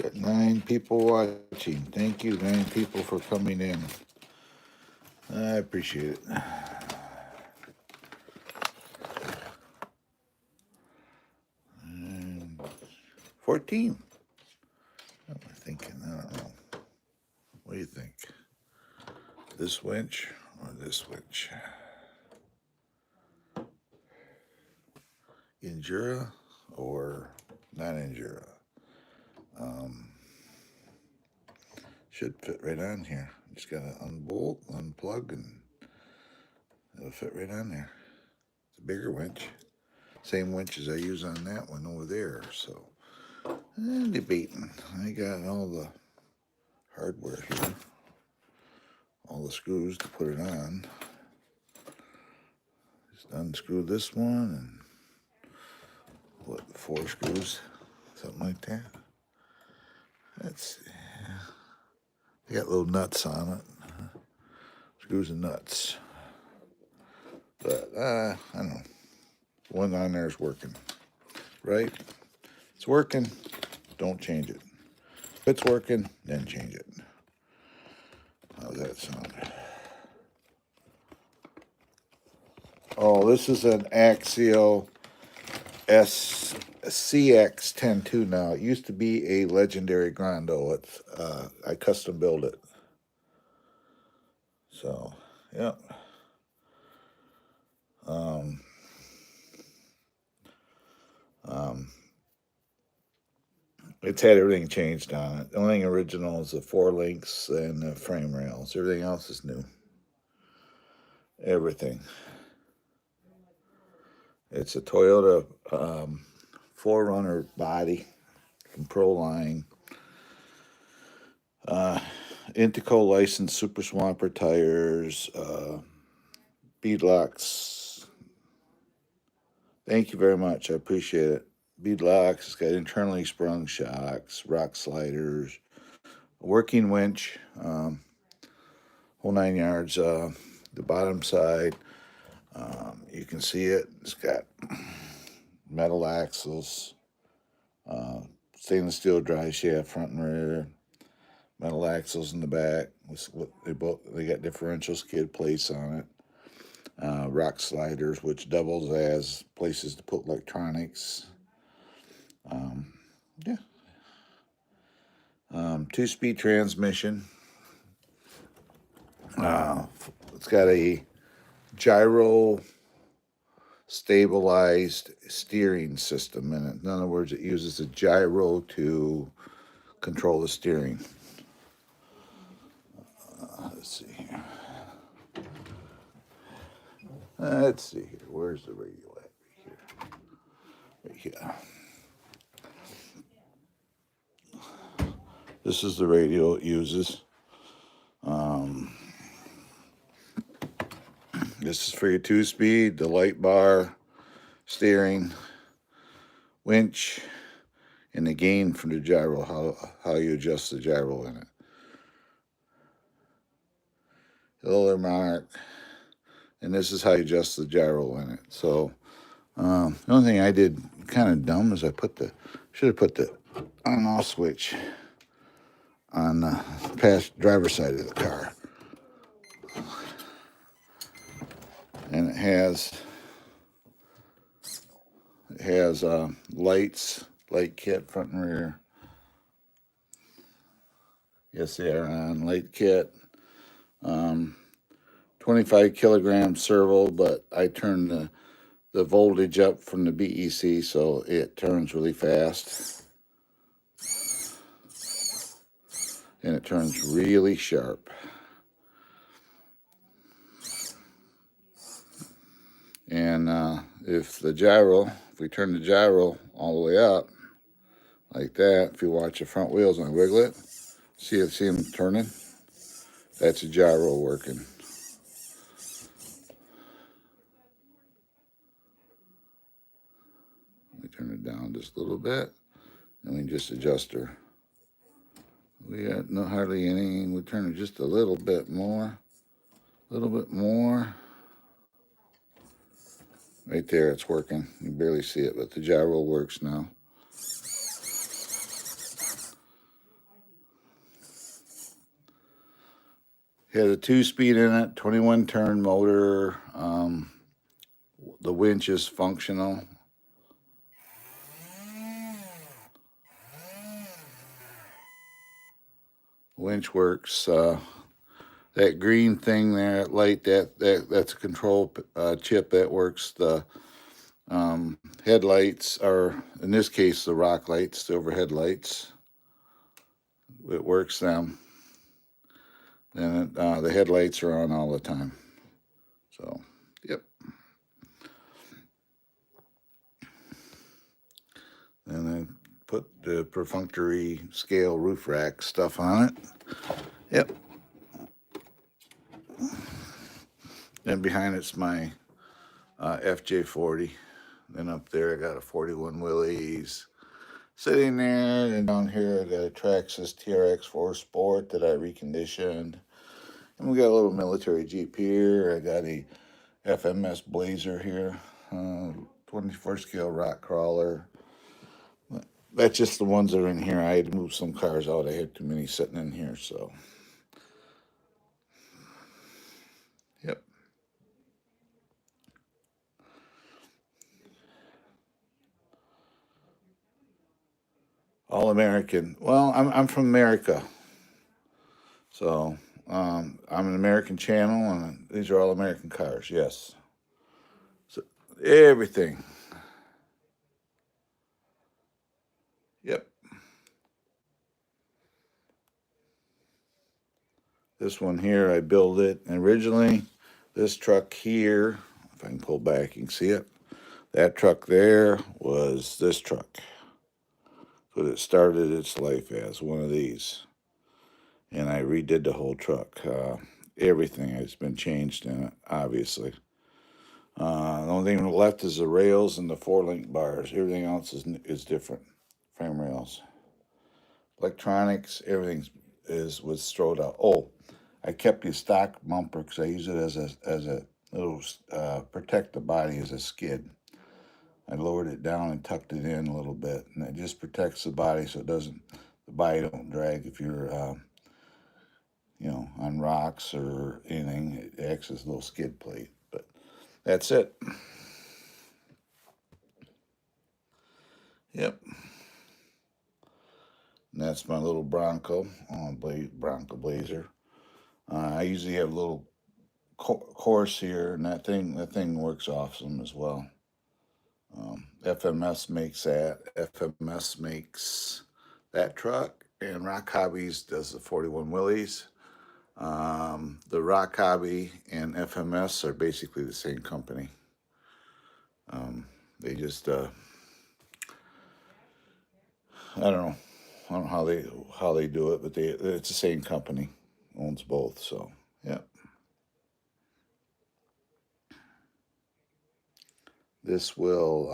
Got 9 people watching. Thank you, 9 people, for coming in. I appreciate it. And 14. What am I thinking? I don't know. What do you think? This winch or this winch? Endura or not Endura? Should fit right on here. Just gotta unbolt, unplug, and it'll fit right on there. It's a bigger winch. Same winch as I use on that one over there. So, debating. I got all the hardware here. All the screws to put it on. Just unscrew this one and 4 screws, something like that. Let's see. They got little nuts on it. Screws and nuts. But, I don't know. One on there is working. Right? It's working. Don't change it. If it's working, then change it. How's that sound? Oh, this is an Axial CX102 now. It used to be a Legendary Grando. It's I custom built it. So, yeah. It's had everything changed on it. The only thing original is the 4 links and the frame rails. Everything else is new. Everything. It's a Toyota 4Runner body from Proline. Intico licensed Super Swamper tires. Beadlocks. Thank you very much. I appreciate it. Beadlocks. It's got internally sprung shocks, rock sliders, a working winch, whole 9 yards. The bottom side, you can see it. It's got metal axles, stainless steel drive shaft front and rear, metal axles in the back. They got differential skid plates on it. Rock sliders, which doubles as places to put electronics. Yeah. 2-speed transmission. It's got a gyro stabilized steering system in it. In other words, it uses a gyro to control the steering. Let's see here. Let's see here. Where's the radio at? Right here. This is the radio it uses. This is for your 2-speed, the light bar, steering, winch, and the gain from the gyro, how you adjust the gyro in it. The little mark, and this is how you adjust the gyro in it. So the only thing I did kind of dumb is should have put the on-off switch on the past driver's side of the car. And it has lights, light kit front and rear. Yes, they are on light kit. 25 kilogram servo, but I turned the voltage up from the BEC, so it turns really fast. And it turns really sharp. And if we turn the gyro all the way up, like that, if you watch the front wheels and I wiggle it, see them turning? That's a gyro working. We turn it down just a little bit, and we just adjust her. We got hardly any. We turn it just a little bit more. Right there, it's working. You can barely see it, but the gyro works now. Has a 2-speed in it, 21 turn motor. The winch is functional. Winch works. That green thing there, that light, that's a control chip that works. The headlights are, in this case, the rock lights, the overhead lights. It works them. And the headlights are on all the time. So, yep. And then put the perfunctory scale roof rack stuff on it. Yep. Then behind it's my FJ40. Then up there I got a 41 Willys sitting there. And down here I got a Traxxas TRX4 Sport that I reconditioned. And we got a little military Jeep here. I got a FMS Blazer here. 24 scale rock crawler. That's just the ones that are in here. I had to move some cars out. I had too many sitting in here, so. Yep. All American. Well, I'm from America, so I'm an American channel, and these are all American cars. Yes. So everything. Yep. This one here, I built it. And originally, this truck here, if I can pull back, you can see it. That truck there was this truck. But it started its life as one of these. And I redid the whole truck. Everything has been changed in it, obviously. The only thing left is the rails and the 4-link bars. Everything else is different. Frame rails. Electronics, everything was thrown out. Oh, I kept the stock bumper because I use it as a little protect the body as a skid. I lowered it down and tucked it in a little bit, and it just protects the body so the body don't drag if you're on rocks or anything. It acts as a little skid plate. But that's it. Yep. And that's my little Bronco Blazer. I usually have a little course here, and that thing works awesome as well. FMS makes that. FMS makes that truck, and Rock Hobbies does the 41 Willys. The Rock Hobby and FMS are basically the same company. They just I don't know how they do it, but it's the same company, owns both. So yeah. This will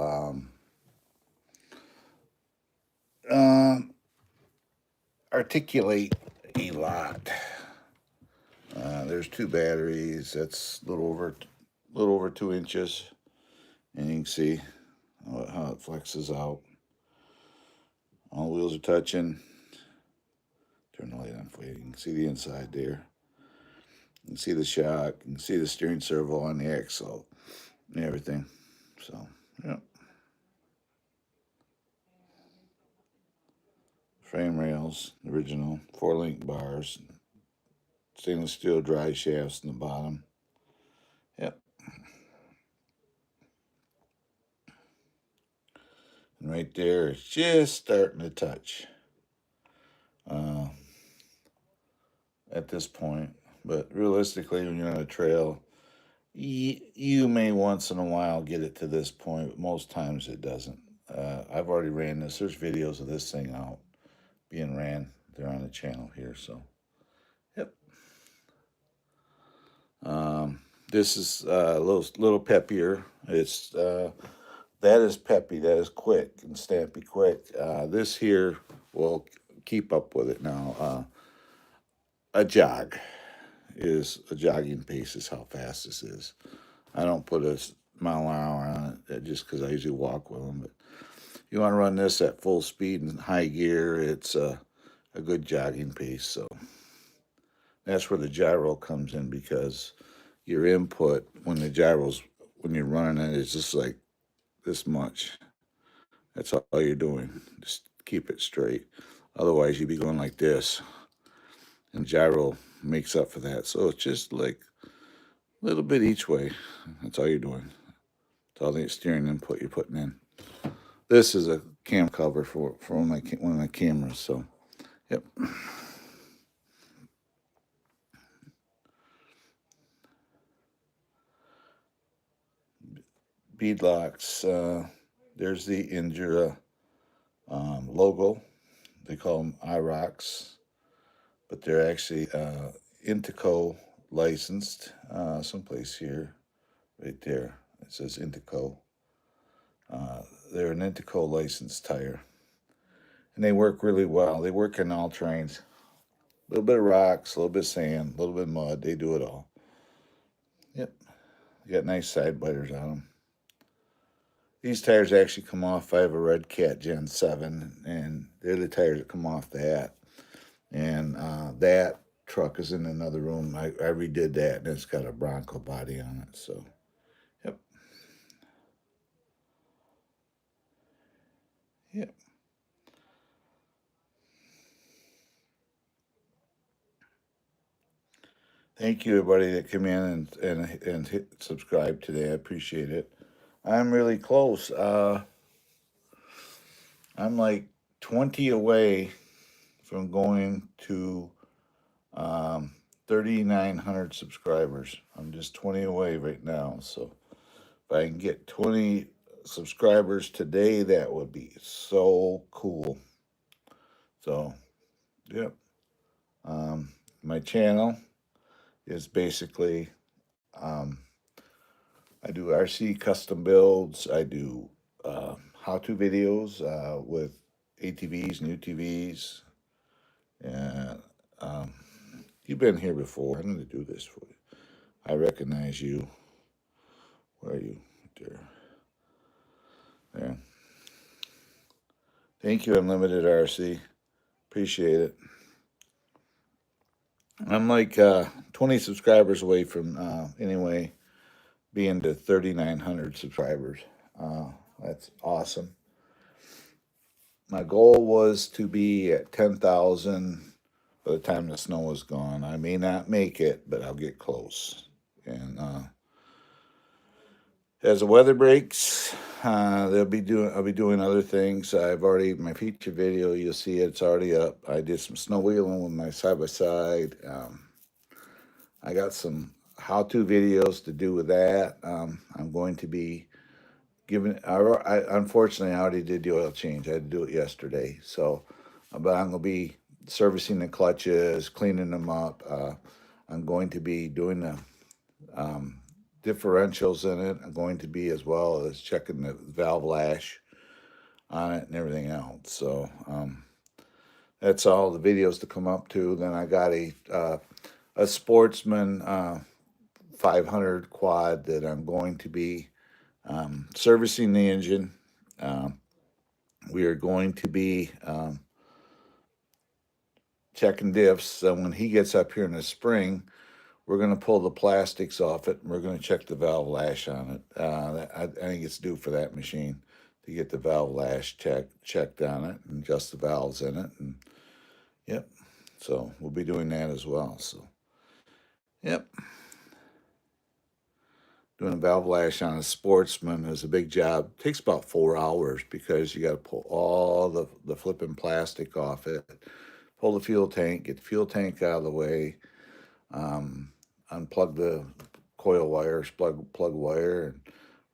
articulate a lot. There's 2 batteries. That's a little over 2 inches, and you can see how it flexes out. All the wheels are touching. Turn the light on for you. You can see the inside there. You can see the shock. You can see the steering servo on the axle and everything. So, yeah. Frame rails, original 4-link bars, stainless steel dry shafts in the bottom. Yep. And right there, it's just starting to touch at this point. But realistically, when you're on a trail, you may once in a while get it to this point, but most times it doesn't. I've already ran this. There's videos of this thing out being ran. They're on the channel here, so yep. This is a little peppier. It's that is peppy. That is quick and stampy quick. This here will keep up with it now. A jogging pace is how fast this is. I don't put a mile an hour on it just because I usually walk with them. But you want to run this at full speed and high gear, it's a good jogging pace. So That's where the gyro comes in, because your input when when you're running it is just like this much. That's all you're doing. Just keep it straight. Otherwise, you'd be going like this, and gyro makes up for that. So it's just like a little bit each way. That's all you're doing. It's all the steering input you're putting in. This is a cam cover for one of my cameras. So, yep. Beadlocks. There's the Indra logo. They call them IROCs, but they're actually Intico licensed. Someplace here, right there, it says Intico. They're an Intico licensed tire, and they work really well. They work in all terrains. A little bit of rocks, a little bit of sand, a little bit of mud. They do it all. Yep. They got nice side biters on them. These tires actually come off. I have a Red Cat Gen 7, and they're the tires that come off that. And that truck is in another room. I redid that, and it's got a Bronco body on it. So, yep. Yep. Thank you, everybody that came in and hit subscribe today. I appreciate it. I'm really close. I'm like 20 away from going to 3,900 subscribers. I'm just 20 away right now. So if I can get 20 subscribers today, that would be so cool. So, yep. My channel is basically I do RC custom builds. I do how-to videos with ATVs and UTVs. And you've been here before. I'm going to do this for you. I recognize you. Where are you? There. There. Thank you, Unlimited RC. Appreciate it. I'm like 20 subscribers away from anyway being to 3,900 subscribers. That's awesome. My goal was to be at 10,000 by the time the snow is gone. I may not make it, but I'll get close. And as the weather breaks, I'll be doing other things. I've already my feature video. You'll see it, it's already up. I did some snow wheeling with my side by side. I got some how-to videos to do with that. I'm going to be giving. Unfortunately, I already did the oil change. I had to do it yesterday. So, but I'm going to be servicing the clutches, cleaning them up. I'm going to be doing the differentials in it. I'm going to be, as well as checking the valve lash on it and everything else. So that's all the videos to come up to. Then I got a Sportsman 500 quad that I'm going to be servicing the engine. We are going to be checking diffs. So when he gets up here in the spring, we're going to pull the plastics off it, and we're going to check the valve lash on it. I think it's due for that machine to get the valve lash checked on it and adjust the valves in it. And yep, so we'll be doing that as well. So, yep. Doing a valve lash on a Sportsman is a big job. It takes about 4 hours because you got to pull all the flipping plastic off it, pull the fuel tank, get the fuel tank out of the way, unplug the coil wires, plug wire,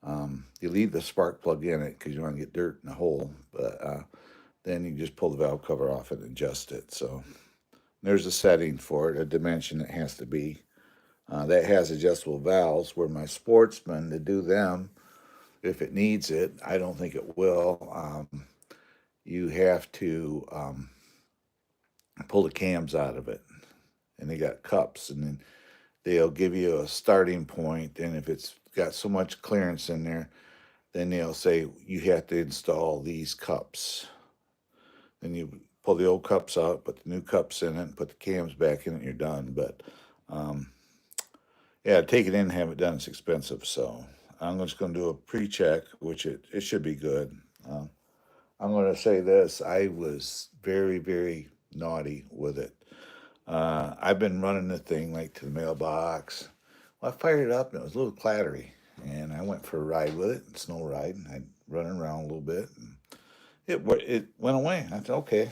and you leave the spark plug in it because you want to get dirt in the hole. But then you just pull the valve cover off it and adjust it. So there's a setting for it, a dimension it has to be. That has adjustable valves, where my Sportsman, to do them, if it needs it, I don't think it will, you have to pull the cams out of it. And they got cups, and then they'll give you a starting point, and if it's got so much clearance in there, then they'll say you have to install these cups. Then you pull the old cups out, put the new cups in it, and put the cams back in it, and you're done. But um, yeah, take it in and have it done. It's expensive, so I'm just going to do a pre-check, which it should be good. Uh, I'm going to say this: I was very, very naughty with it. I've been running the thing like to the mailbox. Well, I fired it up and it was a little clattery, and I went for a ride with it, snow ride, and I running around a little bit. And it went away. I said, okay.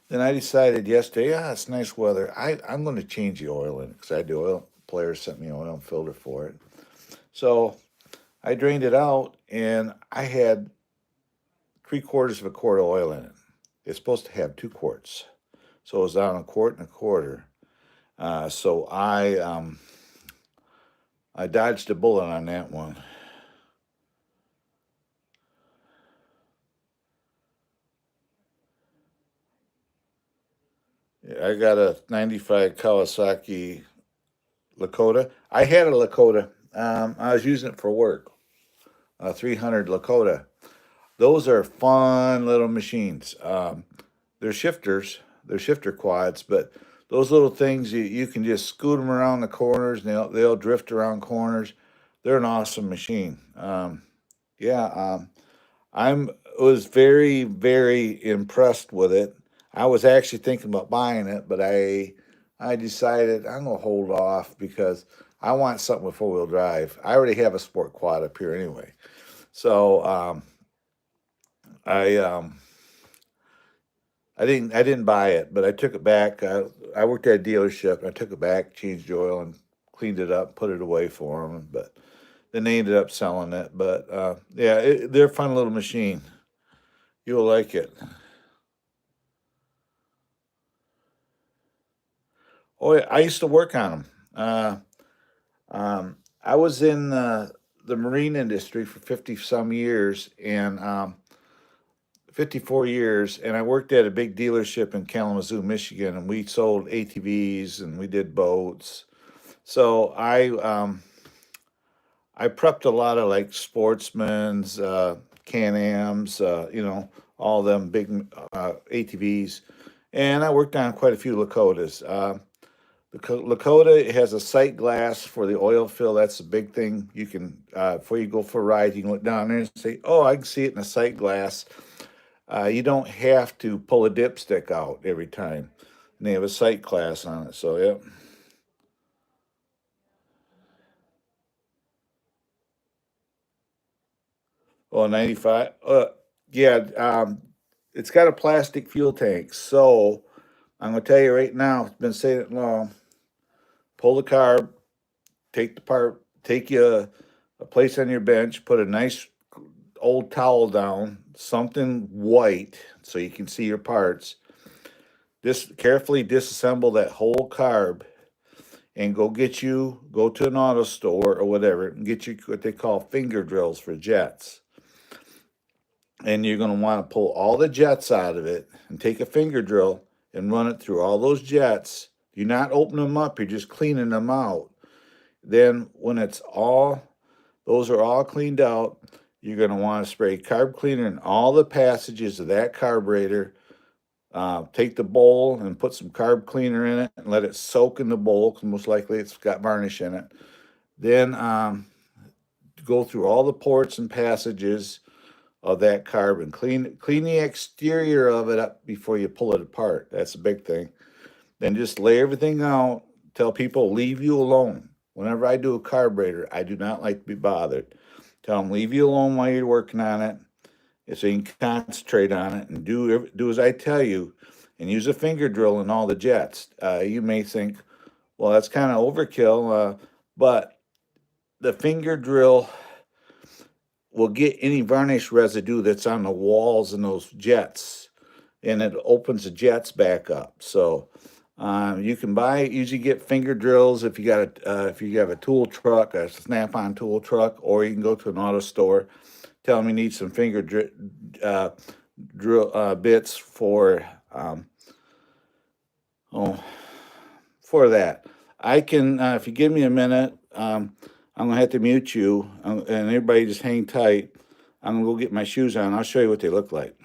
Then I decided yesterday, it's nice weather. I'm going to change the oil in it because I had the oil player sent me oil and filter for it. So I drained it out, and I had 3/4 of a quart of oil in it. It's supposed to have 2 quarts, so it was down 1.25 quarts. So I dodged a bullet on that one. I got a '95 Kawasaki Lakota. I had a Lakota. I was using it for work. A 300 Lakota. Those are fun little machines. They're shifters. They're shifter quads, but those little things you can just scoot them around the corners, and they'll drift around corners. They're an awesome machine. Yeah, I'm was very very impressed with it. I was actually thinking about buying it, but I decided I'm gonna hold off because I want something with 4-wheel drive. I already have a sport quad up here anyway, so I I didn't buy it, but I took it back. I worked at a dealership. I took it back, changed the oil, and cleaned it up, put it away for them. But then they ended up selling it. But yeah, they're a fun little machine. You'll like it. Oh, yeah, I used to work on them. I was in the marine industry for 50 some years, and 54 years, and I worked at a big dealership in Kalamazoo, Michigan, and we sold ATVs and we did boats. So I prepped a lot of like sportsmen's, Can-Ams, all them big ATVs, and I worked on quite a few Lakotas. Lakota has a sight glass for the oil fill. That's a big thing. You can before you go for a ride, you can look down there and say, "Oh, I can see it in a sight glass." You don't have to pull a dipstick out every time. And they have a sight class on it. So, yeah. Oh, 95. Yeah. It's got a plastic fuel tank. So, I'm going to tell you right now, it's been saying it long. Pull the carb, take the part, take you a place on your bench, put a nice old towel down, something white so you can see your parts. Just carefully disassemble that whole carb and go to an auto store or whatever and get you what they call finger drills for jets. And you're going to want to pull all the jets out of it and take a finger drill and run it through all those jets. You're not opening them up, you're just cleaning them out. Then when those are all cleaned out, you're going to want to spray carb cleaner in all the passages of that carburetor. Take the bowl and put some carb cleaner in it and let it soak in the bowl because most likely it's got varnish in it. Then go through all the ports and passages of that carbon. Clean the exterior of it up before you pull it apart. That's a big thing. Then just lay everything out. Tell people leave you alone. Whenever I do a carburetor, I do not like to be bothered. Tell them leave you alone while you're working on it, so you can concentrate on it and do as I tell you, and use a finger drill in all the jets. You may think, well, that's kind of overkill, but the finger drill will get any varnish residue that's on the walls in those jets, and it opens the jets back up. So you can usually get finger drills if you have a tool truck, a Snap-on tool truck, or you can go to an auto store. Tell them you need some drill bits oh, for that. I can, if you give me a minute, I'm gonna have to mute you, and everybody just hang tight. I'm gonna go get my shoes on. I'll show you what they look like.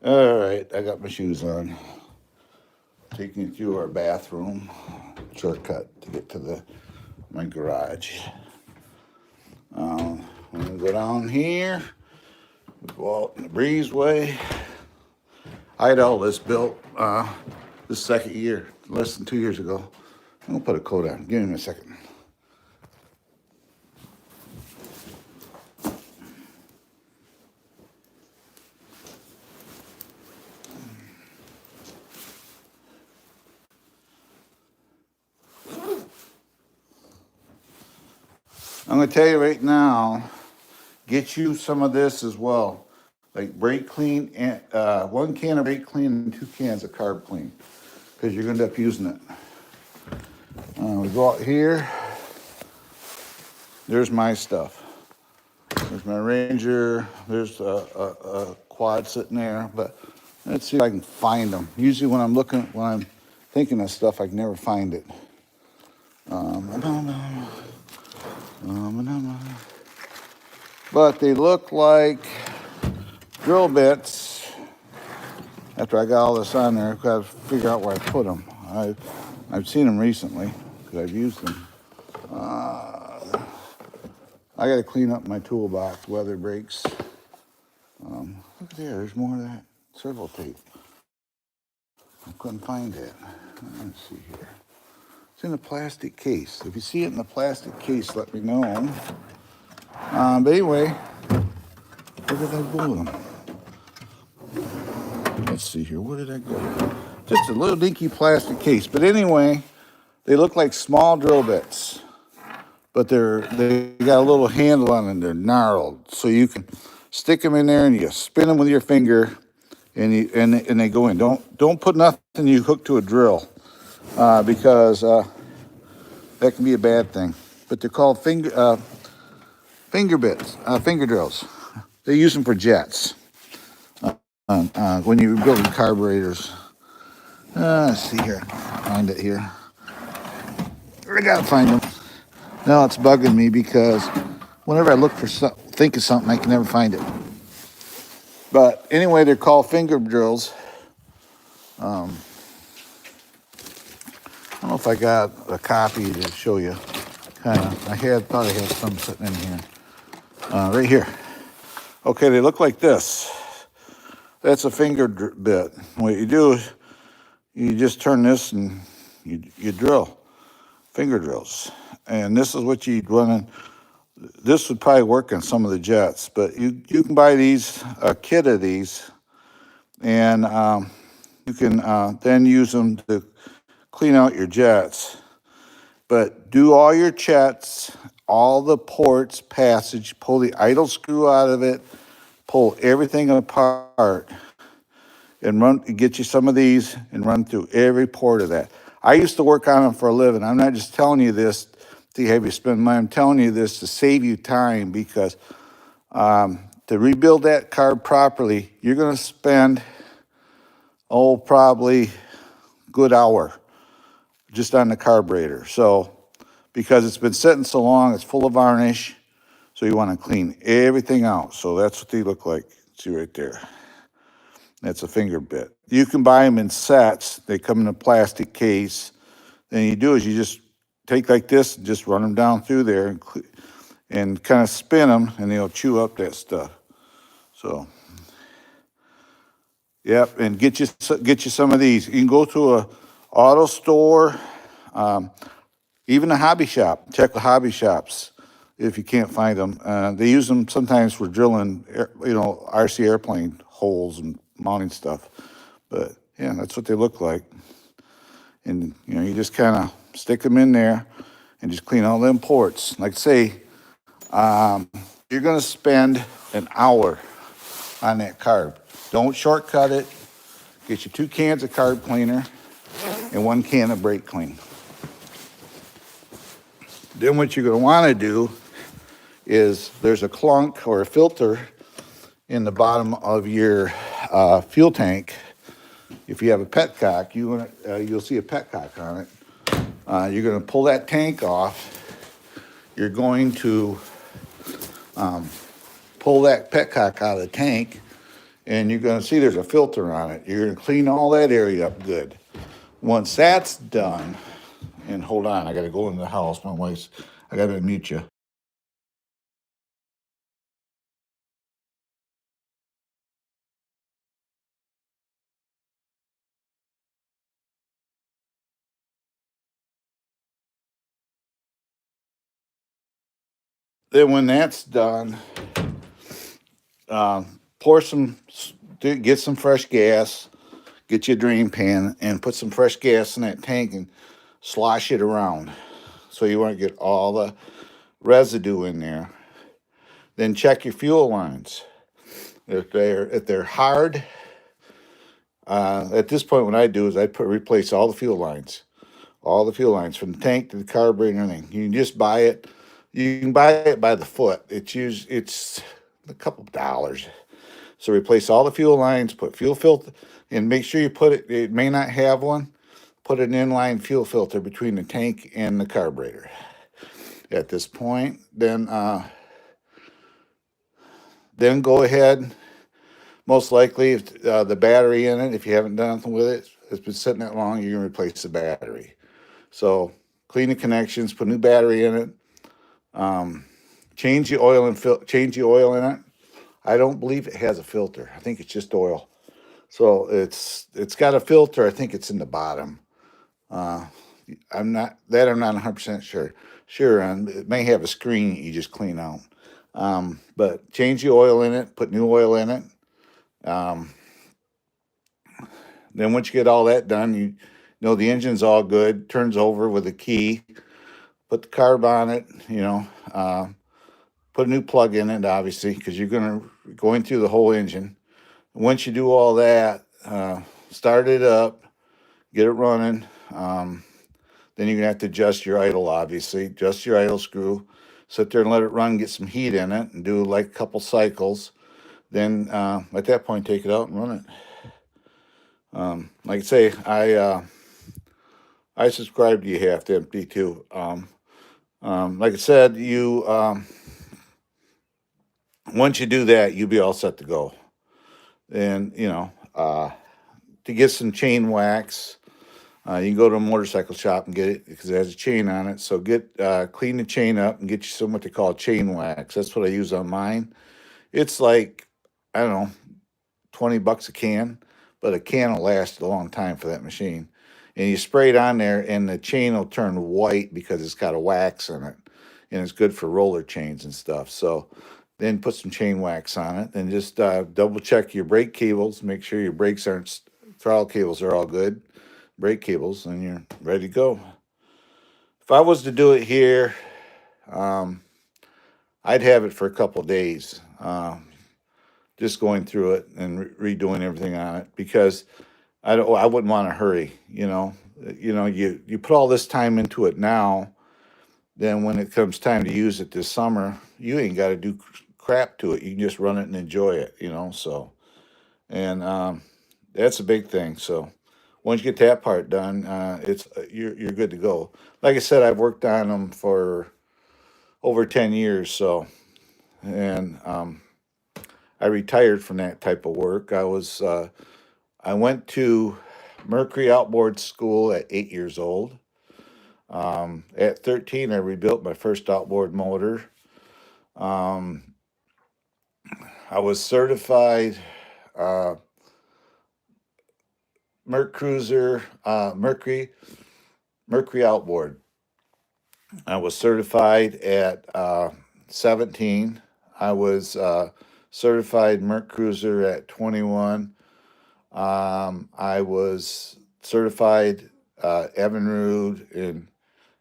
All right, I got my shoes on. Taking you through our bathroom. Shortcut to get to my garage. I'm gonna go down here. Go out in the breezeway. I had all this built this second year, less than 2 years ago. I'm gonna put a coat on. Give me a second. I'm gonna tell you right now, get you some of this as well. Like brake clean and 1 can of brake clean and 2 cans of carb clean. Because you're gonna end up using it. We go out here. There's my stuff. There's my Ranger. There's a quad sitting there. But let's see if I can find them. Usually when I'm thinking of stuff, I can never find it. But they look like drill bits. After I got all this on there, I've got to figure out where I put them. I've seen them recently because I've used them. I got to clean up my toolbox, weather brakes. Look there, there's more of that servo tape. I couldn't find it. Let's see here. It's in a plastic case. If you see it in the plastic case, let me know. But anyway, where did I go with them? Let's see here. Where did I go? Just a little dinky plastic case. But anyway, they look like small drill bits. But they got a little handle on them. They're gnarled. So you can stick them in there and you spin them with your finger and they go in. Don't put nothing you hook to a drill because that can be a bad thing. But they're called finger bits, finger drills. They use them for jets when you're building carburetors. Let's see here. Find it here. I gotta find them. Now it's bugging me because whenever I look for think of something, I can never find it. But anyway, they're called finger drills. I don't know if I got a copy to show you. Kind of. Thought I had some sitting in here. Right here. Okay, they look like this. That's a finger bit. What you do is you just turn this and you drill. Finger drills. And this is what you'd run in. This would probably work on some of the jets, but you can buy these, a kit of these, and you can then use them to clean out your jets. But do all your jets, all the ports, passage, pull the idle screw out of it, pull everything apart, and get you some of these and run through every port of that. I used to work on them for a living. I'm not just telling you this to have you spend money. I'm telling you this to save you time because to rebuild that carb properly, you're going to spend, probably a good hour just on the carburetor. So, because it's been sitting so long, it's full of varnish. So you want to clean everything out. So that's what they look like. See right there. That's a finger bit. You can buy them in sets. They come in a plastic case. Then you do is you just take like this and just run them down through there and kind of spin them, and they'll chew up that stuff. So, yep, and get you some of these. You can go to a auto store, even a hobby shop. Check the hobby shops if you can't find them. They use them sometimes for drilling, RC airplane holes and mounting stuff. But yeah, that's what they look like. And you just kind of stick them in there and just clean all them ports. Like say, you're gonna spend an hour on that carb. Don't shortcut it. Get you 2 cans of carb cleaner and 1 can of brake clean. Then what you're gonna wanna do is there's a clunk or a filter in the bottom of your fuel tank. If you have a petcock, you'll see a petcock on it. You're going to pull that tank off. You're going to pull that petcock out of the tank, and you're going to see there's a filter on it. You're going to clean all that area up good. Once that's done, and hold on, I got to go in the house. My wife's, I got to mute you. Then when that's done, pour some, get some fresh gas, get you a drain pan, and put some fresh gas in that tank and slosh it around. So you want to get all the residue in there. Then check your fuel lines. If they're hard, at this point, what I do is I replace all the fuel lines from the tank to the carburetor and everything. You can just buy it. You can buy it by the foot. It's a couple of dollars. So replace all the fuel lines, put fuel filter, and make sure you put it. It may not have one. Put an inline fuel filter between the tank and the carburetor. At this point, then go ahead. Most likely, if the battery in it, if you haven't done anything with it, it's been sitting that long, you're gonna replace the battery. So clean the connections, put a new battery in it, change the oil in it. I don't believe it has a filter. I think it's just oil. So it's got a filter. I think it's in the bottom. I'm not 100% sure, and it may have a screen you just clean out. But change the oil in it, put new oil in it. Then once you get all that done, you know the engine's all good. Turns over with a key. Put the carb on it. Put a new plug in it, obviously, because you're going through the whole engine. Once you do all that, start it up, get it running. Then you're gonna have to adjust your idle, obviously. Adjust your idle screw. Sit there and let it run, get some heat in it, and do like a couple cycles. Then at that point, take it out and run it. Like I say, I subscribe to You Have to Empty too. Like I said, once you do that, you'll be all set to go. And to get some chain wax, you can go to a motorcycle shop and get it because it has a chain on it. So clean the chain up and get you some what they call chain wax. That's what I use on mine. It's like, I don't know, $20 a can, but a can will last a long time for that machine. And you spray it on there, and the chain will turn white because it's got a wax in it, and it's good for roller chains and stuff. So then put some chain wax on it, and just double check your brake cables. Make sure your throttle cables are all good, brake cables, and you're ready to go. If I was to do it here, I'd have it for a couple days. Just going through it and redoing everything on it because I wouldn't want to hurry. You put all this time into it now. Then when it comes time to use it this summer, you ain't got to do crap to it. You can just run it and enjoy it. So, and that's a big thing. So once you get that part done, you're good to go. Like I said, I've worked on them for over 10 years. So, and I retired from that type of work. I went to Mercury Outboard School at 8 years old. At 13, I rebuilt my first outboard motor. I was certified Mercury Outboard. I was certified at 17. I was certified Mercruiser at 21. I was certified Evinrude and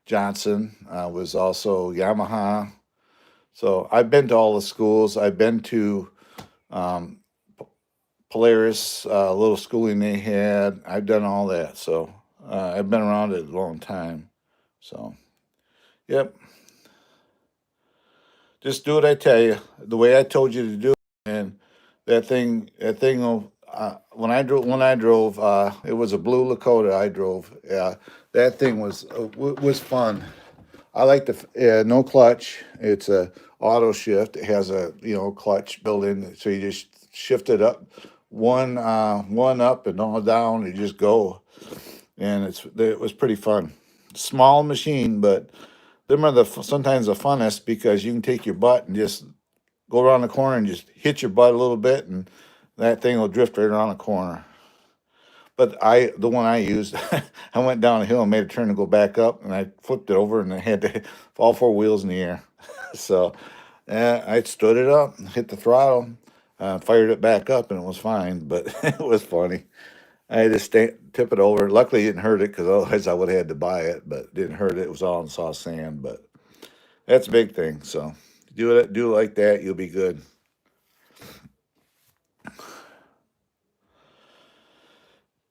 Johnson. I was also Yamaha. So I've been to all the schools. I've been to Polaris, a little schooling they had. I've done all that. So I've been around it a long time. So, yep. Just do what I tell you, the way I told you to do it, and that thing will. When I drove, it was a blue Lakota I drove. That thing was fun. I like the no clutch. It's a auto shift. It has a clutch built in, so you just shift it up, one up and all down, and just go. And it was pretty fun. Small machine, but them are sometimes the funnest because you can take your butt and just go around the corner and just hit your butt a little bit, and that thing will drift right around the corner. But the one I used, I went down a hill and made a turn to go back up, and I flipped it over, and I had to all four wheels in the air. So I stood it up, hit the throttle, fired it back up, and it was fine. But it was funny. I had to tip it over. Luckily, it didn't hurt it because otherwise I would have had to buy it. But it didn't hurt it. It was all in soft sand. But that's a big thing. So do it like that, you'll be good.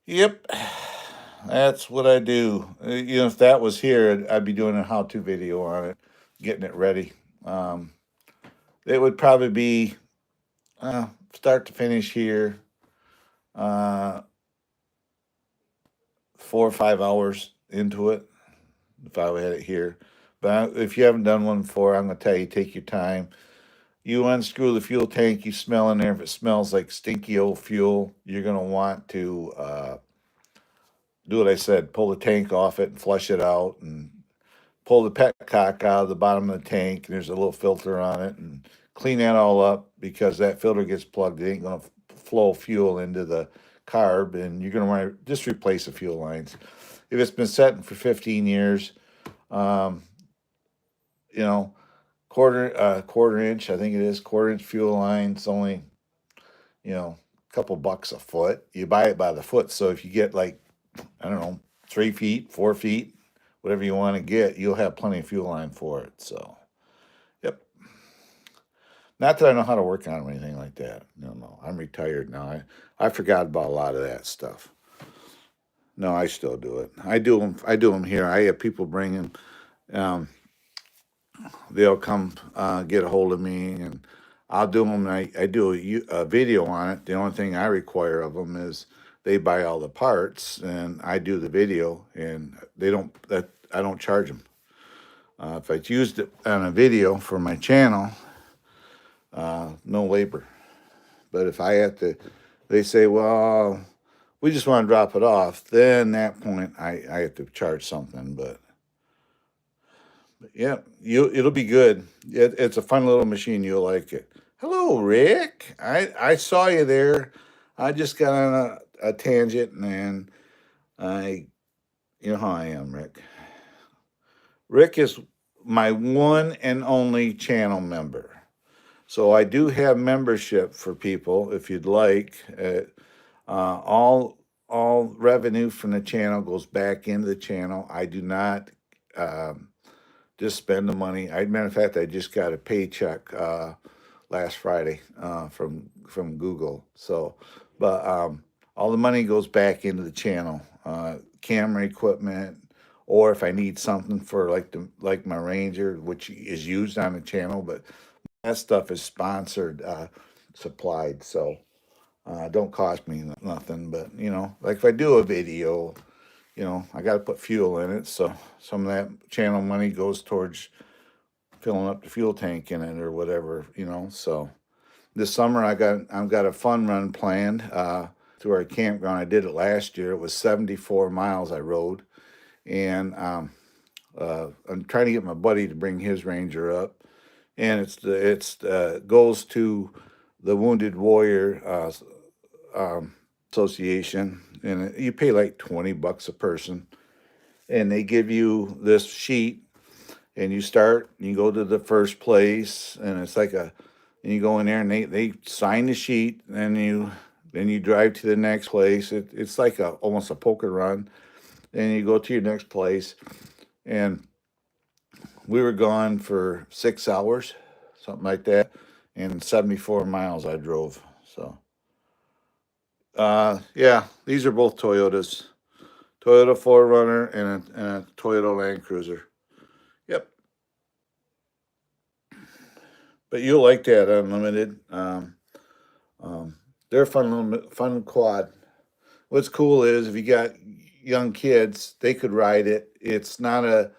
Yep, that's what I do. If that was here, I'd be doing a how-to video on it, getting it ready. Um, it would probably be start to finish here, uh, 4 or 5 hours into it if I had it here. But if you haven't done one before, I'm going to tell you, take your time. You unscrew the fuel tank, you smell in there. If it smells like stinky old fuel, you're going to want to do what I said, pull the tank off it and flush it out, and pull the petcock out of the bottom of the tank. And there's a little filter on it, and clean that all up because that filter gets plugged. It ain't going to flow fuel into the carb, and you're going to want to just replace the fuel lines. If it's been setting for 15 years, um, you know, quarter inch, I think it is, quarter-inch fuel line. It's only, a couple bucks a foot. You buy it by the foot. So if you get like, I don't know, 3 feet, 4 feet, whatever you want to get, you'll have plenty of fuel line for it. So, yep. Not that I know how to work on it or anything like that. No. I'm retired now. I forgot about a lot of that stuff. No, I still do it. I do them here. I have people bringing. They'll come get a hold of me, and I'll do them. I do a video on it. The only thing I require of them is they buy all the parts, and I do the video, and I don't charge them. If I used it on a video for my channel, no labor. But if I have to, they say, well, we just want to drop it off. Then at that point, I have to charge something. But yeah, it'll be good. It's a fun little machine. You'll like it. Hello, Rick. I saw you there. I just got on a tangent, and you know how I am, Rick. Rick is my one and only channel member. So I do have membership for people if you'd like. All revenue from the channel goes back into the channel. I do not just spend the money. Matter of fact, I just got a paycheck last Friday from Google. So, but all the money goes back into the channel. Camera equipment, or if I need something for like my Ranger, which is used on the channel, but that stuff is sponsored, supplied. So don't cost me nothing. But like if I do a video, I got to put fuel in it. So some of that channel money goes towards filling up the fuel tank in it or whatever, So this summer I've got a fun run planned through our campground. I did it last year. It was 74 miles I rode, and I'm trying to get my buddy to bring his Ranger up, and it's goes to the Wounded Warrior Association, and you pay like $20 a person, and they give you this sheet, and you go to the first place, and it's like and you go in there, and they sign the sheet, and then you drive to the next place. It's like almost a poker run, and you go to your next place, and we were gone for 6 hours, something like that, and 74 miles I drove. So yeah, these are both Toyotas. Toyota 4Runner and a Toyota Land Cruiser. Yep. But you'll like that Unlimited. They're a fun quad. What's cool is if you got young kids, they could ride it. It's not an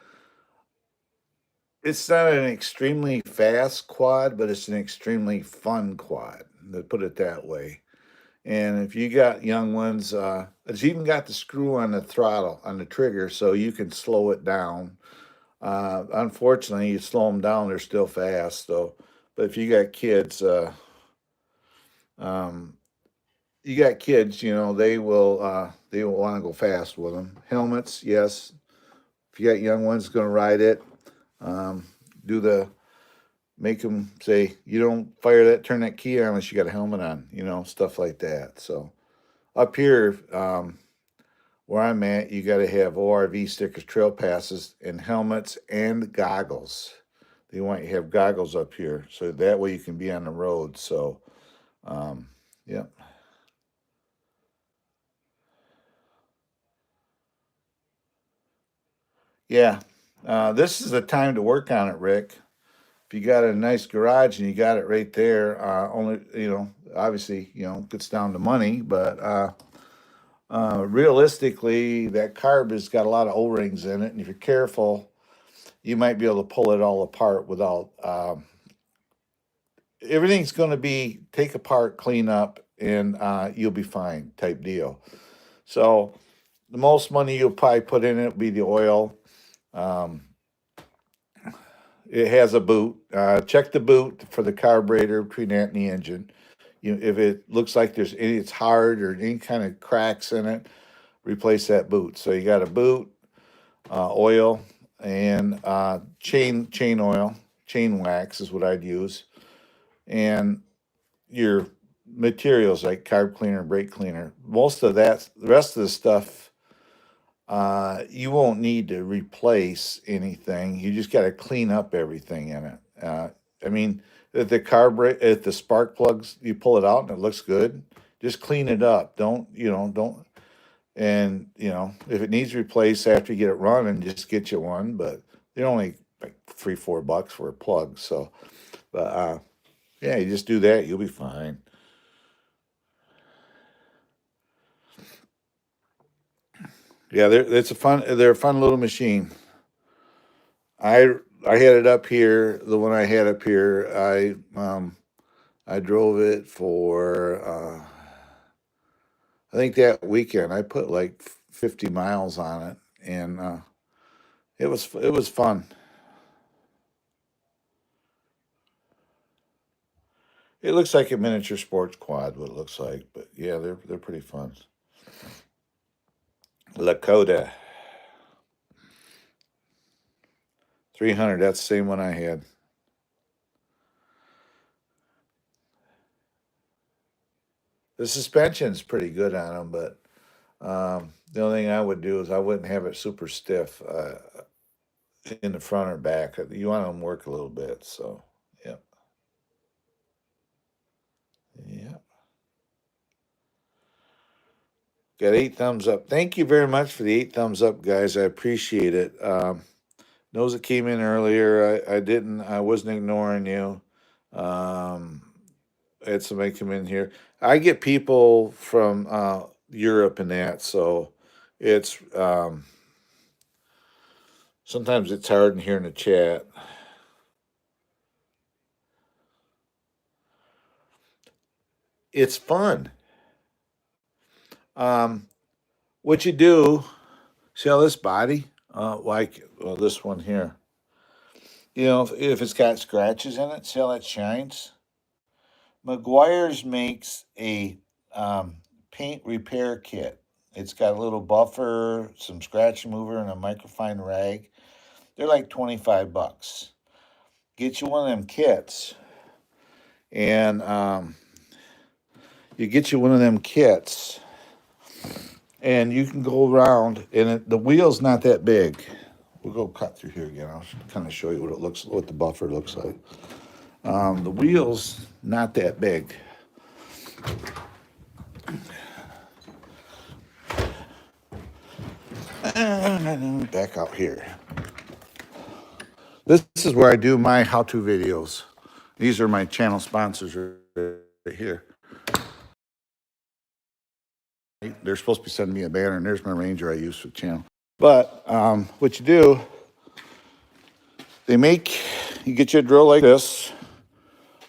extremely fast quad, but it's an extremely fun quad. to put it that way. And if you got young ones, it's even got the screw on the throttle, on the trigger, so you can slow it down. Unfortunately, you slow them down, they're still fast. So, but if um, you got kids, you know, they will want to go fast with them. Helmets, yes. If you got young ones going to ride it, um, do the make them say you don't fire that, turn that key on unless you got a helmet on. You know, stuff like that. So up here, where I'm at, you got to have ORV stickers, trail passes, and helmets and goggles. They want you to have goggles up here, so that way you can be on the road. So, yeah, yeah. This is the time to work on it, Rick. If you got a nice garage and you got it right there, only obviously, gets down to money, but realistically, that carb has got a lot of O-rings in it, and if you're careful, you might be able to pull it all apart without. Everything's going to be take apart, clean up, and you'll be fine type deal. So the most money you'll probably put in it will be the oil. Um, it has a boot. Check the boot for the carburetor between that and the engine. If it looks like it's hard or any kind of cracks in it, replace that boot. So you got a boot, oil, and chain oil, chain wax is what I'd use, and your materials like carb cleaner, brake cleaner. Most of that, the rest of the stuff, you won't need to replace anything. You just got to clean up everything in it. I mean, if the spark plugs, you pull it out and it looks good, just clean it up. Don't. And if it needs replaced after you get it running, just get you one. But they're only like $3-4 for a plug. So, but yeah, you just do that, you'll be fine. Yeah, they're a fun little machine. I I had it up here. The one I had up here, I drove it for I think that weekend. I put like 50 miles on it, and it was fun. It looks like a miniature sports quad, what it looks like, but yeah, they're pretty fun. Lakota 300. That's the same one I had. The suspension's pretty good on them, but the only thing I would do is I wouldn't have it super stiff in the front or back. You want them to work a little bit. So, yeah, yeah. Got 8 thumbs up. Thank you very much for the 8 thumbs up, guys. I appreciate it. Those that came in earlier, I didn't. I wasn't ignoring you. Um, I had somebody come in here. I get people from Europe and that, so it's sometimes it's hard in here in the chat. It's fun. Um, what you do, see how this body, like this one here, if it's got scratches in it, see how that shines? McGuire's makes a paint repair kit. It's got a little buffer, some scratch remover, and a microfine rag. They're like $25. Get you one of them kits, and you get you one of them kits, and you can go around, and the wheel's not that big. We'll go cut through here again. I'll kind of show you what the buffer looks like. The wheel's not that big. Back out here. This is where I do my how-to videos. These are my channel sponsors right here. They're supposed to be sending me a banner, and there's my Ranger I use for the channel. But what you do, you get you a drill like this.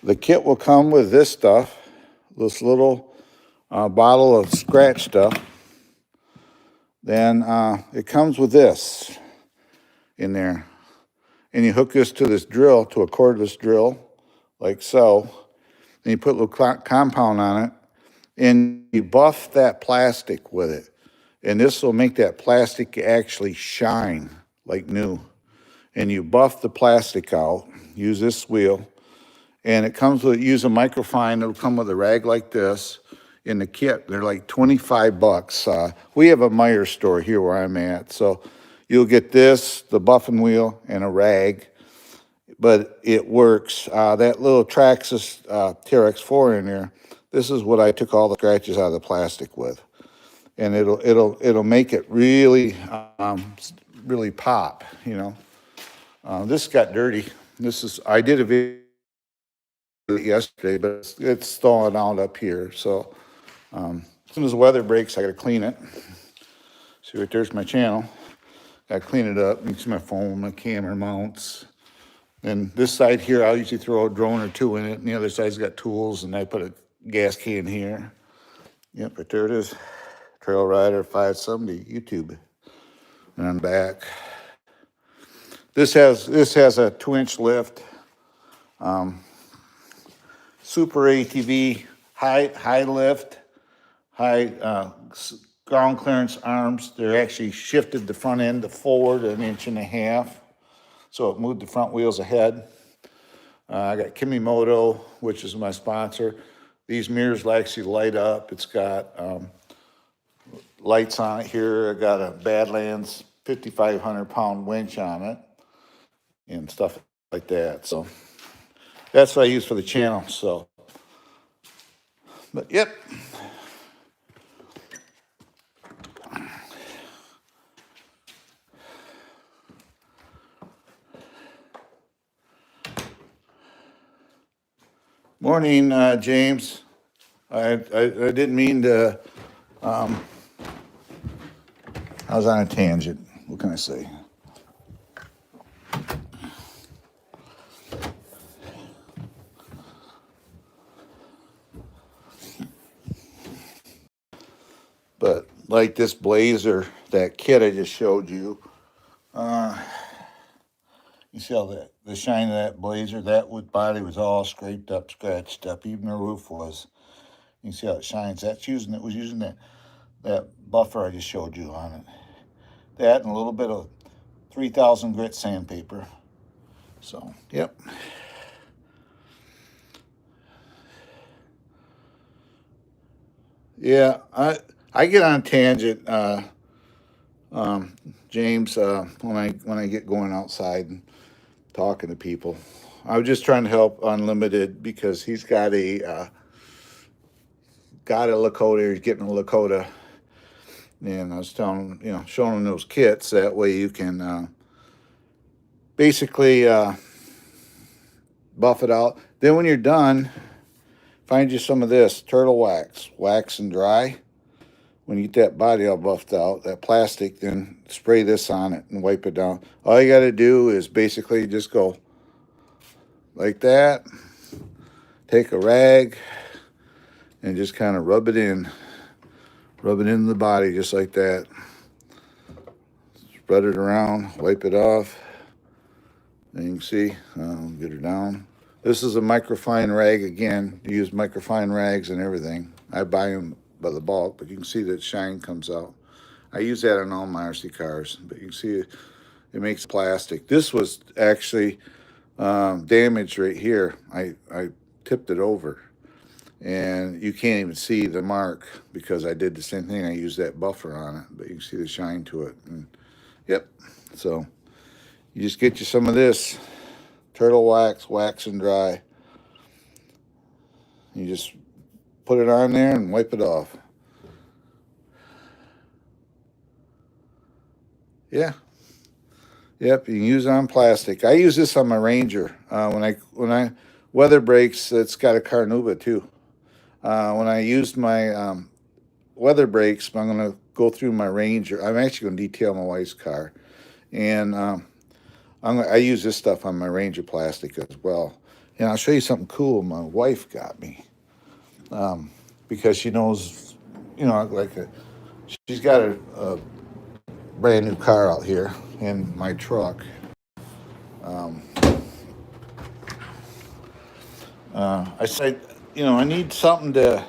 The kit will come with this stuff. this little bottle of scratch stuff. Then it comes with this in there. And you hook this to this drill, to a cordless drill, like so. And you put a little compound on it. And you buff that plastic with it. And this will make that plastic actually shine like new. And you buff the plastic out. Use this wheel. And it comes with, use a microfine. It'll come with a rag like this in the kit. They're like 25 bucks. We have a Meyer store here where I'm at. So you'll get this, the buffing wheel, and a rag. But it works. That little Traxxas TRX4 in there, this is what I took all the scratches out of the plastic with. And it'll make it really, really pop, you know. This got dirty. I did a video yesterday, but it's thawing out up here. So as soon as the weather breaks, I got to clean it. See right there's my channel. Got to clean it up. You can see my phone, my camera mounts. And this side here, I'll usually throw a drone or two in it. And the other side's got tools, and I put a gas can here. Yep, right there it is. Trail Rider 570 YouTube. And I'm back. This has a 2-inch lift. Super ATV, high lift, high ground clearance arms. They're actually shifted the front end to forward 1.5 inches. So it moved the front wheels ahead. I got Kimimoto, which is my sponsor. These mirrors will actually light up. It's got lights on it here. I got a Badlands 5,500-pound winch on it and stuff like that. So that's what I use for the channel. So, but yep. Morning, James. I didn't mean to. I was on a tangent. What can I say? But like this Blazer, that kit I just showed you. You see how the shine of that Blazer, that wood body was all scraped up, scratched up. Even the roof was. You can see how it shines. It was using that buffer I just showed you on it. That and a little bit of 3000 grit sandpaper. So, yep. Yeah, I get on a tangent, James, when I get going outside and talking to people. I was just trying to help Unlimited because he's got a Lakota. He's getting a Lakota, and I was telling him, showing him those kits. That way you can basically buff it out. Then when you're done, find you some of this turtle wax and dry. When you get that body all buffed out, that plastic, then spray this on it and wipe it down. All you got to do is basically just go like that. Take a rag and just kind of rub it in. Rub it into the body just like that. Spread it around, wipe it off. And you can see, get her down. This is a microfine rag again. You use microfine rags and everything. I buy them by the bulk, but you can see that shine comes out. I use that on all my RC cars, but you can see it makes plastic. This was actually damaged right here. I tipped it over, and you can't even see the mark because I did the same thing. I used that buffer on it, but you can see the shine to it. And yep, so you just get you some of this turtle wax and dry. You just put it on there and wipe it off. Yeah. Yep, you can use it on plastic. I use this on my Ranger. When I weather breaks, it's got a Carnauba too. When I used my weather breaks, I'm going to go through my Ranger. I'm actually going to detail my wife's car, and I use this stuff on my Ranger plastic as well. And I'll show you something cool my wife got me. because she knows, like she's got a brand new car out here in my truck. I said, I need something to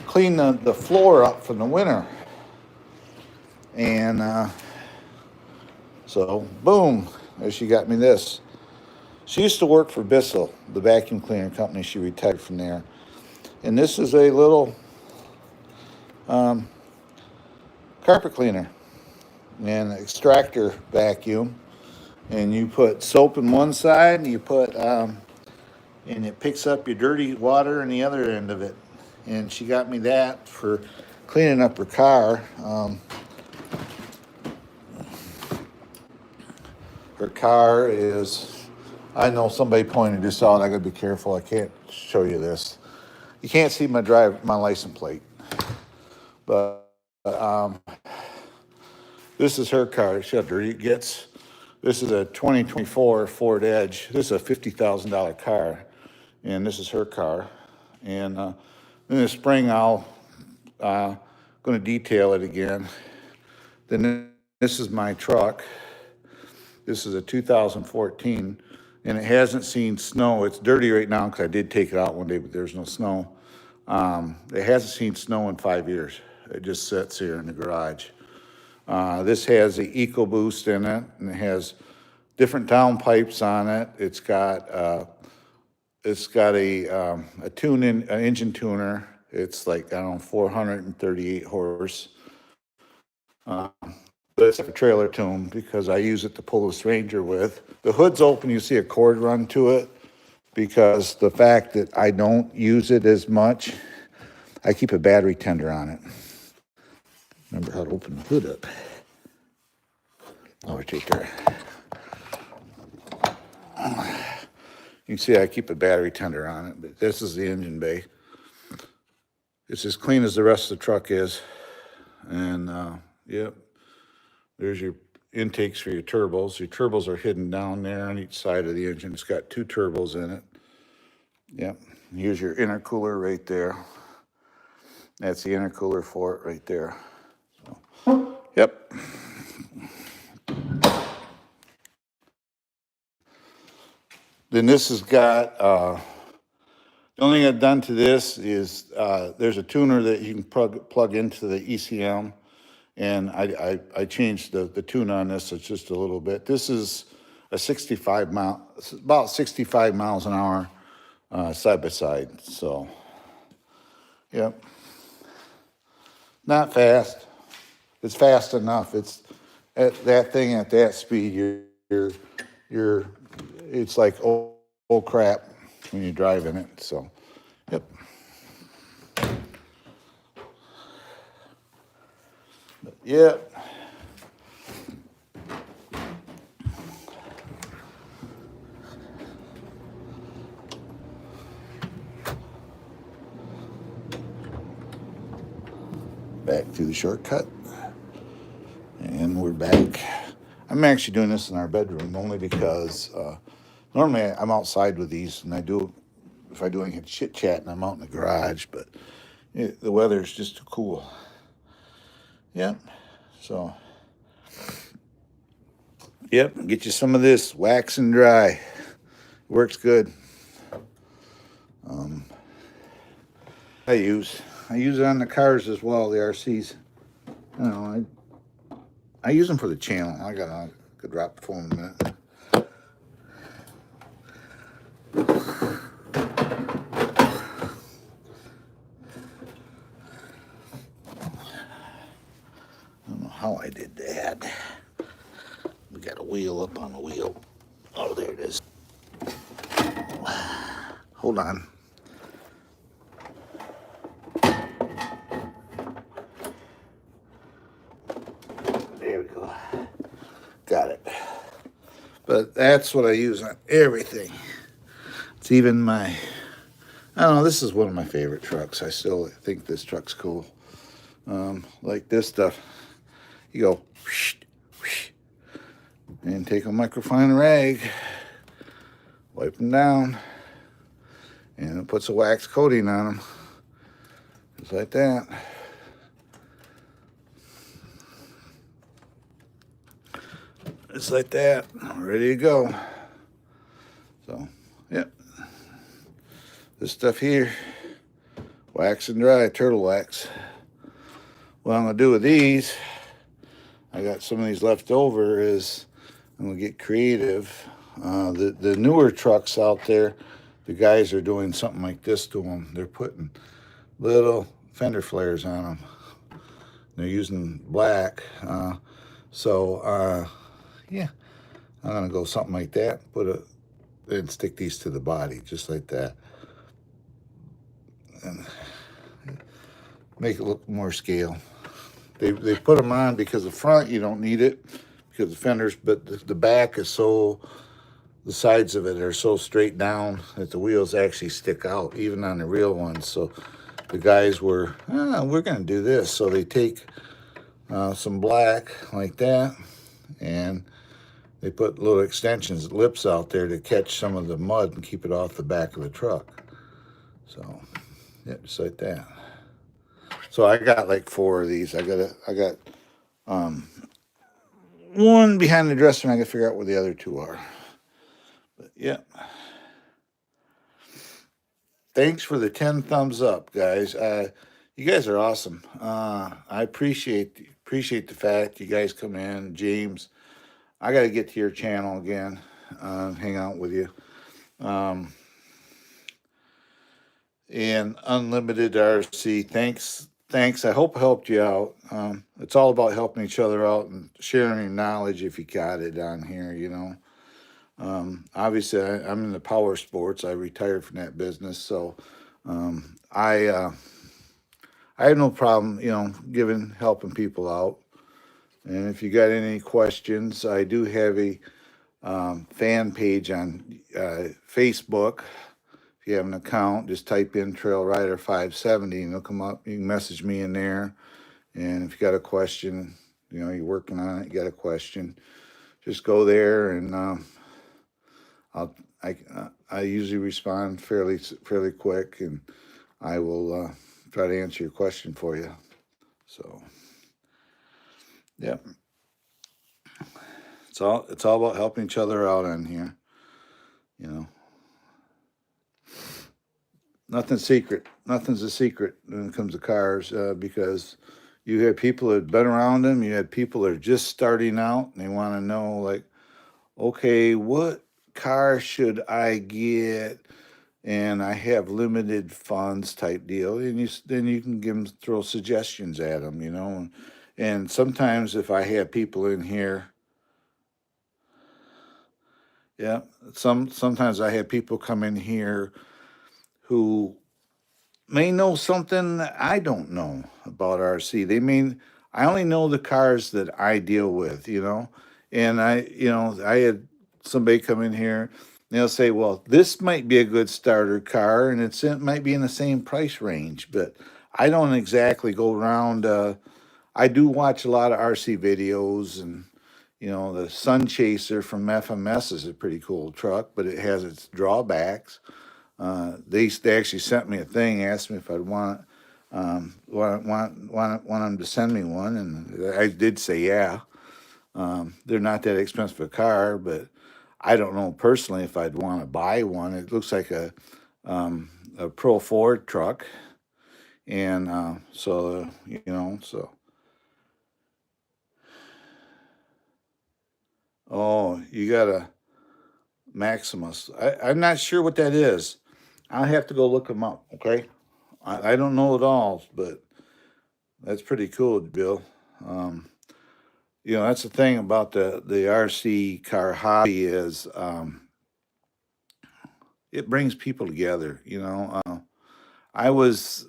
clean the floor up from the winter. And so, boom, she got me this. She used to work for Bissell, the vacuum cleaner company. She retired from there. And this is a little carpet cleaner and extractor vacuum. And you put soap in one side, and you put, and it picks up your dirty water in the other end of it. And she got me that for cleaning up her car. Her car is, I know somebody pointed this out. I gotta be careful. I can't show you this. You can't see my license plate. But this is her car. See how dirty it gets? This is a 2024 Ford Edge. This is a $50,000 car. And this is her car. And in the spring, I'll going to detail it again. Then this is my truck. This is a 2014, and it hasn't seen snow. It's dirty right now because I did take it out one day, but there's no snow. It hasn't seen snow in 5 years. It just sits here in the garage. This has the EcoBoost in it, and it has different downpipes on it. It's got a an engine tuner. It's like, I don't know, 438 horse. But it's a trailer tune because I use it to pull this Ranger with. The hood's open, you see a cord run to it because the fact that I don't use it as much, I keep a battery tender on it. Remember how to open the hood up. Oh, it's right there. You can see I keep a battery tender on it, but this is the engine bay. It's as clean as the rest of the truck is. And, yep. There's your intakes for your turbos. Your turbos are hidden down there on each side of the engine. It's got 2 turbos in it. Yep. Here's your intercooler right there. That's the intercooler for it right there. So, yep. Then this has got, the only thing I've done to this is there's a tuner that you can plug into the ECM. And I changed the tune on this. It's just a little bit. This is a 65 mile, about 65 miles an hour side by side. So, yep. Not fast. It's fast enough. It's at that thing at that speed. It's like oh crap when you're driving it. So, yep. Yep. Back through the shortcut. And we're back. I'm actually doing this in our bedroom only because normally I'm outside with these, and if I do any chit chat, and I'm out in the garage, but the weather is just too cool. Yep. So, yep, get you some of this wax and dry. Works good. I use it on the cars as well, the RCs. I use them for the channel. I could drop the phone in a minute. I don't know how I did that. We got a wheel up on the wheel. Oh, there it is. Hold on. There we go. Got it. But that's what I use on everything. It's even I don't know, this is one of my favorite trucks. I still think this truck's cool. Like this stuff. You go, whoosh, whoosh, and take a microfiber rag, wipe them down, and it puts a wax coating on them. Just like that. Just like that. Ready to go. So, yep. This stuff here, wax and dry, turtle wax. What I'm going to do with these, I got some of these left over, is I'm going to get creative. The newer trucks out there, the guys are doing something like this to them. They're putting little fender flares on them. They're using black. Yeah, I'm going to go something like that. And stick these to the body, just like that. And make it look more scale. They put them on because the front, you don't need it, because the fenders, but the back is so, the sides of it are so straight down that the wheels actually stick out, even on the real ones. So the guys were, we're going to do this. So they take some black like that, and they put little extensions, lips out there to catch some of the mud and keep it off the back of the truck. So, yeah, just like that. So I got like 4 of these. I got one behind the dresser, and I got to figure out where the other 2 are. But yeah. Thanks for the 10 thumbs up, guys. You guys are awesome. I appreciate the fact you guys come in. James, I got to get to your channel again, hang out with you. And Unlimited RC, thanks. I hope I helped you out. It's all about helping each other out and sharing your knowledge if you got it on here, you know. Obviously, I'm in the power sports. I retired from that business, so I have no problem, you know, helping people out. And if you got any questions, I do have a fan page on Facebook. If you have an account, just type in Trail Rider 570 and it'll come up. You can message me in there. And if you got a question, you know, you're working on it, you got a question, just go there, and I usually respond fairly quick, and I will try to answer your question for you. So, yeah, it's all about helping each other out on here, you know. Nothing's a secret when it comes to cars, because you have people that have been around them. You have people that are just starting out, and they want to know, like, okay, what car should I get? And I have limited funds type deal. And then you can throw suggestions at them, you know. And sometimes if I have people in here, yeah, sometimes I have people come in here who may know something that I don't know about RC. I only know the cars that I deal with, you know. And I had somebody come in here, and they'll say, well, this might be a good starter car, and it might be in the same price range, but I don't exactly go around. I do watch a lot of RC videos, and, you know, the Sun Chaser from FMS is a pretty cool truck, but it has its drawbacks. They actually sent me a thing, asked me if I'd want them to send me one, and I did say yeah. They're not that expensive a car, but I don't know personally if I'd want to buy one. It looks like a Pro Ford truck, and so you know, so. Oh, you got a Maximus. I'm not sure what that is. I'll have to go look them up, okay? I don't know it all, but that's pretty cool, Bill. You know, that's the thing about the RC car hobby is it brings people together, you know. I was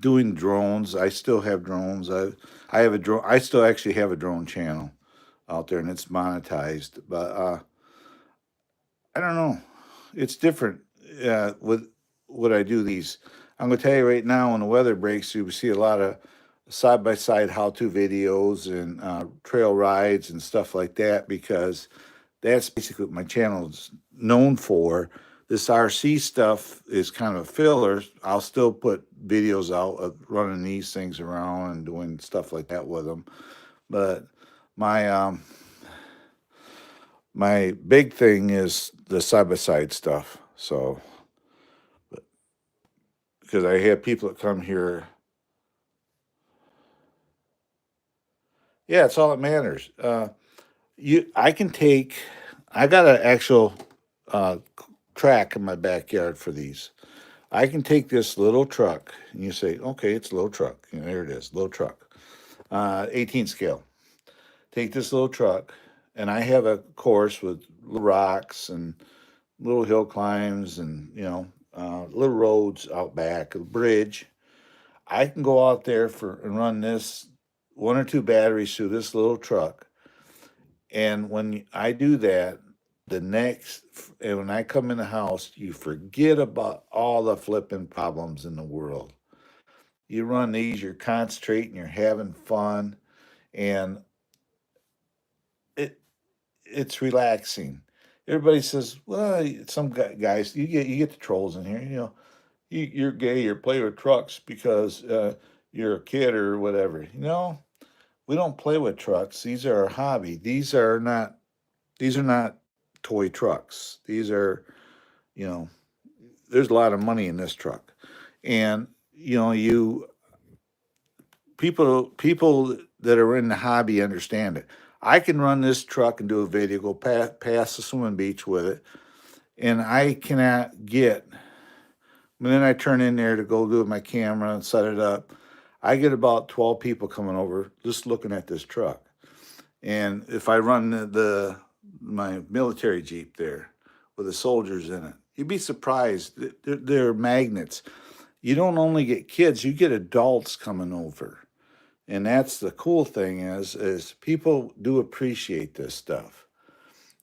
doing drones. I still have drones. I have a drone. I still actually have a drone channel out there, and it's monetized, but I don't know. It's different with what I do these. I'm going to tell you right now, when the weather breaks, you see a lot of side-by-side how-to videos and trail rides and stuff like that, because that's basically what my channel is known for. This RC stuff is kind of a filler. I'll still put videos out of running these things around and doing stuff like that with them. But my my big thing is the side by side stuff. So because I have people that come here. Yeah, it's all that matters. I can take. I got an actual uh, track in my backyard for these. I can take this little truck, and you say, okay, it's a little truck. You know, there it is, little truck, 18 scale. Take this little truck, and I have a course with little rocks and little hill climbs, and little roads out back, a bridge. I can go out there for and run this one or two batteries through this little truck, and when I do that, and when I come in the house, you forget about all the flipping problems in the world. You run these, you're concentrating, you're having fun, and it it's relaxing. Everybody says, "Well, some guys, you get the trolls in here. You're gay. You're play with trucks because you're a kid or whatever." We don't play with trucks. These are our hobby. These are not toy trucks. These are, you know, there's a lot of money in this truck, and you people that are in the hobby understand it. I can run this truck and do a video, go past the swimming beach with it, and I cannot get. And then I turn in there to go do my camera and set it up. I get about 12 people coming over just looking at this truck. And if I run my military Jeep there with the soldiers in it, you'd be surprised. They're magnets. You don't only get kids, you get adults coming over. And that's the cool thing is people do appreciate this stuff.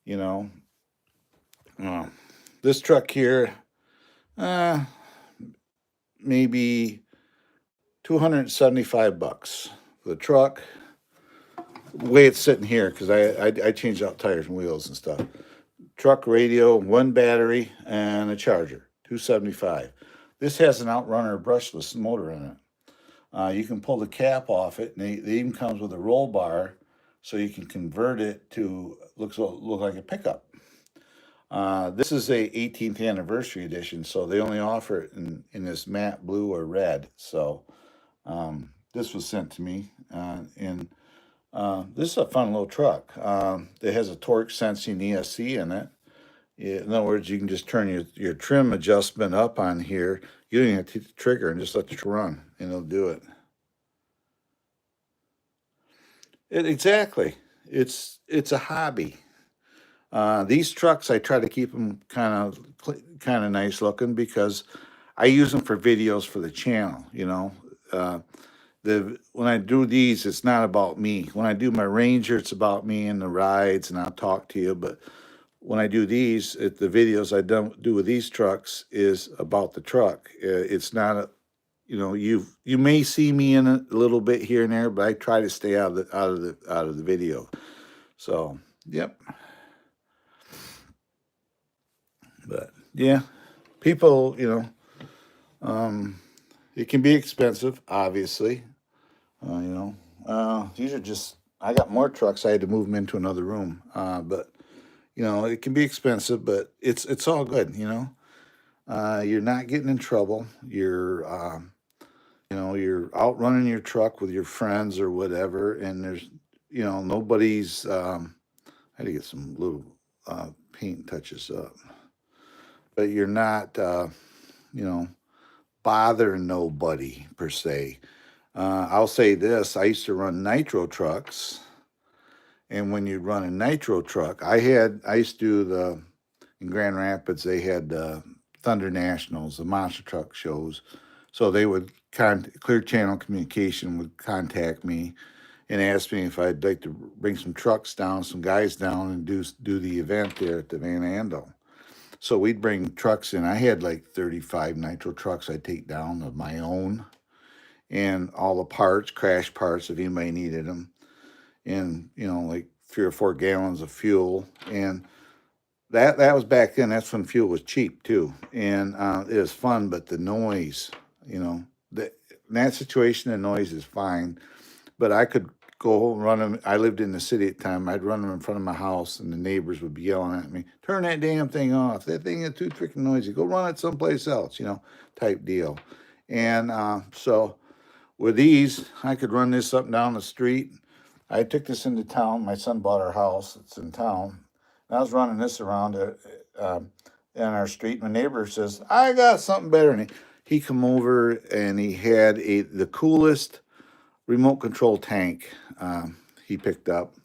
You know, uh, this truck here, uh, maybe $275. The truck, the way it's sitting here, because I changed out tires and wheels and stuff. Truck radio, one battery, and a charger, 275. This has an outrunner brushless motor in it. You can pull the cap off it, and it even comes with a roll bar, so you can convert it to look like a pickup. This is a 18th anniversary edition, so they only offer it in this matte blue or red. So this was sent to me, and this is a fun little truck. It has a torque sensing ESC in it. In other words, you can just turn your trim adjustment up on here. You don't even have to hit the trigger and just let the truck run, and it'll do it. Exactly. It's a hobby. These trucks, I try to keep them kind of nice looking because I use them for videos for the channel. When I do these, it's not about me. When I do my Ranger, it's about me and the rides, and I'll talk to you. But when I do these, the videos I don't do with these trucks is about the truck. It's not you may see me in a little bit here and there, but I try to stay out of the video. So, yep. But yeah, people, it can be expensive, obviously. These are just. I got more trucks. I had to move them into another room. But it can be expensive, but it's all good. You're not getting in trouble. You're out running your truck with your friends or whatever, and there's, nobody's. I had to get some little paint touches up, but you're not, bothering nobody per se. I'll say this: I used to run nitro trucks, and when you run a nitro truck, I used to do in Grand Rapids. They had Thunder Nationals, the monster truck shows. So they would Clear Channel Communication would contact me and ask me if I'd like to bring some trucks down, some guys down, and do the event there at the Van Andel. So we'd bring trucks in. I had like 35 nitro trucks I'd take down of my own, and all the parts, crash parts, if anybody needed them, and like 3 or 4 gallons of fuel. And that was back then. That's when fuel was cheap too, and it was fun. But the noise, you know, in that situation, the noise is fine. But I could go run them. I lived in the city at the time. I'd run them in front of my house, and the neighbors would be yelling at me, "Turn that damn thing off! That thing is too freaking noisy. Go run it someplace else." You know, type deal. And so with these, I could run this up and down the street. I took this into town. My son bought our house. It's in town. And I was running this around in our street. My neighbor says, "I got something better." And he come over and he had the coolest remote control tank he picked up.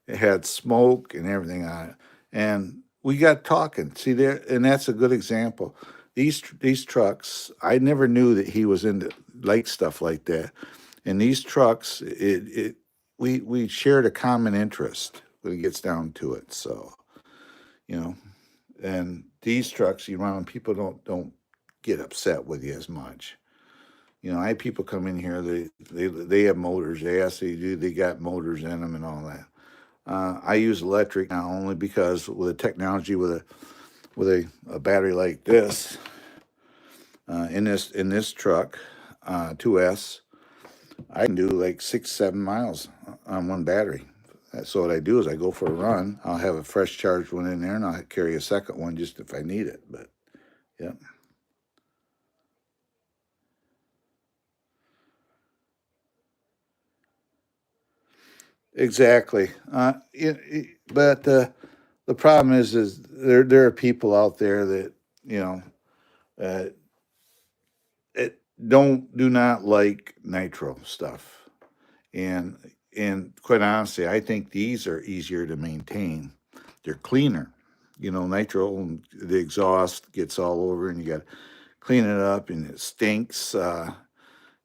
It had smoke and everything on it. And we got talking. See there, and that's a good example. These trucks, I never knew that he was into like stuff like that. And these trucks, we shared a common interest when it gets down to it. So, you know, and these trucks you run, people don't get upset with you as much. You know, I have people come in here. They have motors. They ask they do. They got motors in them and all that. I use electric now only because with the technology with a battery like this in this truck 2S, I can do like 6-7 miles on one battery. So what I do is I go for a run. I'll have a fresh charged one in there, and I'll carry a second one just if I need it. But yeah. Exactly. But the problem is there are people out there that you know uh, it do not like nitro stuff, and quite honestly, I think these are easier to maintain. They're cleaner. You know, nitro, the exhaust gets all over, and you got to clean it up, and it stinks. You got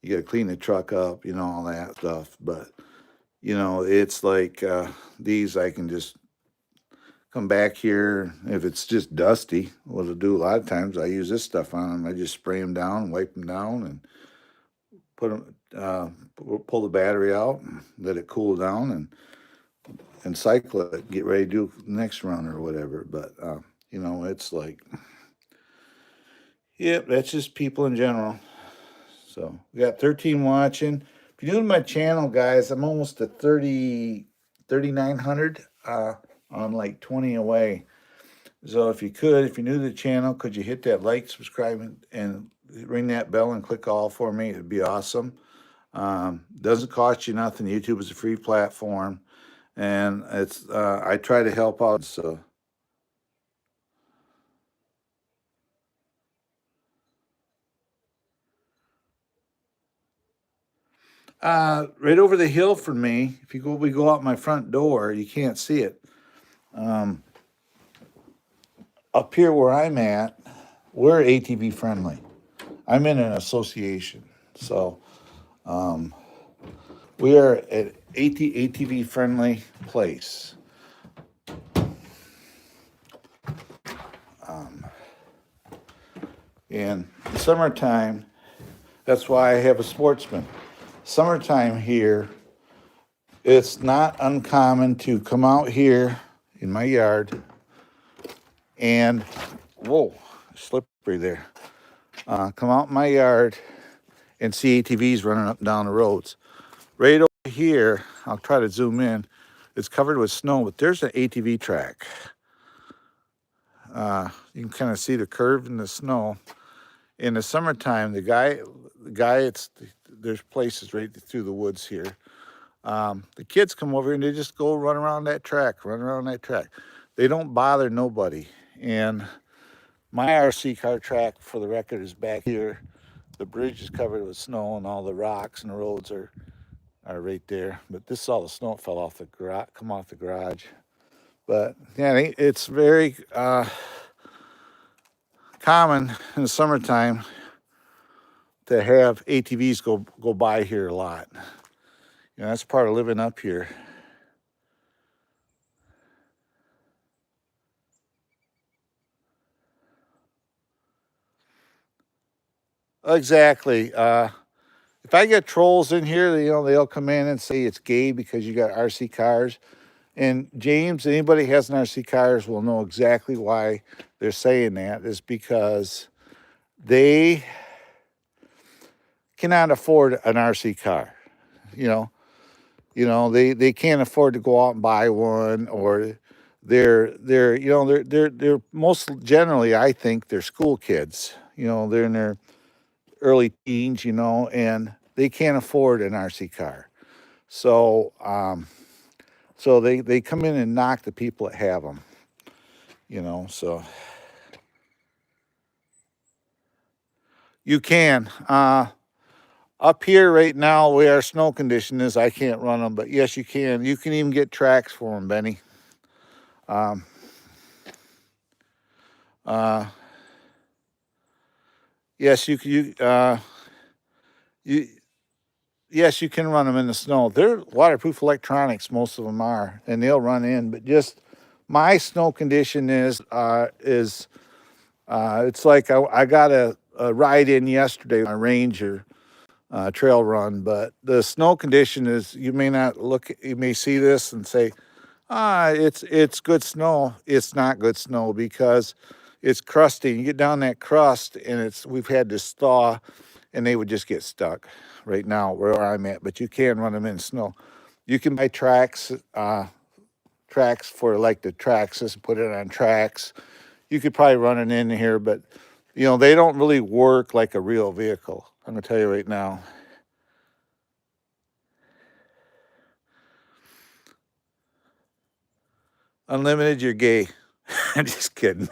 to clean the truck up, you know, all that stuff. But you know, it's like these I can just come back here. If it's just dusty, what I'll do a lot of times, I use this stuff on them. I just spray them down, wipe them down, and put them, pull the battery out, and let it cool down, and cycle it. Get ready to do the next run or whatever. But you know, it's like, yep, that's just people in general. So we got 13 watching. If you're new to my channel, guys, I'm almost at 3,900. I'm like 20 away. So if you could, if you're new to the channel, could you hit that like, subscribe, and ring that bell and click all for me? It'd be awesome. Doesn't cost you nothing. YouTube is a free platform, and it's I try to help out. So right over the hill from me, if you go, we go out my front door. You can't see it. Um, Up here where I'm at, we're ATV friendly. I'm in an association, so we are an ATV friendly place. In the summertime, that's why I have a sportsman. Summertime here, it's not uncommon to come out here in my yard and, whoa, slippery there. Come out in my yard and see ATVs running up and down the roads. Right over here, I'll try to zoom in. It's covered with snow, but there's an ATV track. You can kind of see the curve in the snow. In the summertime, there's places right through the woods here. The kids come over and they just go run around that track. They don't bother nobody. And my RC car track, for the record, is back here. The bridge is covered with snow, and all the rocks and the roads are right there. But this is all the snow that fell off the garage. But yeah, it's very common in the summertime to have ATVs go by here a lot. You know, that's part of living up here. Exactly. If I get trolls in here, you know, they'll come in and say it's gay because you got RC cars. And James, anybody who has an RC cars will know exactly why they're saying that is because they cannot afford an RC car. You know, they can't afford to go out and buy one, or they're most generally, I think, they're school kids. They're in their early teens, and they can't afford an RC car. So they come in and knock the people that have them. So you can. Up here right now, where our snow condition is, I can't run them, but yes, you can. You can even get tracks for them, Benny. Um, uh, yes, you yes, you can run them in the snow. They're waterproof electronics, most of them are, and they'll run in. But just my snow condition is it's like I got a ride in yesterday, my Ranger trail run, but the snow condition is, you may see this and say, it's good snow. It's not good snow because it's crusty. You get down that crust, and we've had this thaw, and they would just get stuck right now where I'm at. But you can run them in snow. You can buy tracks for like the Traxxas, put it on tracks. You could probably run it in here, but they don't really work like a real vehicle. I'm gonna tell you right now. Unlimited, you're gay. I'm just kidding.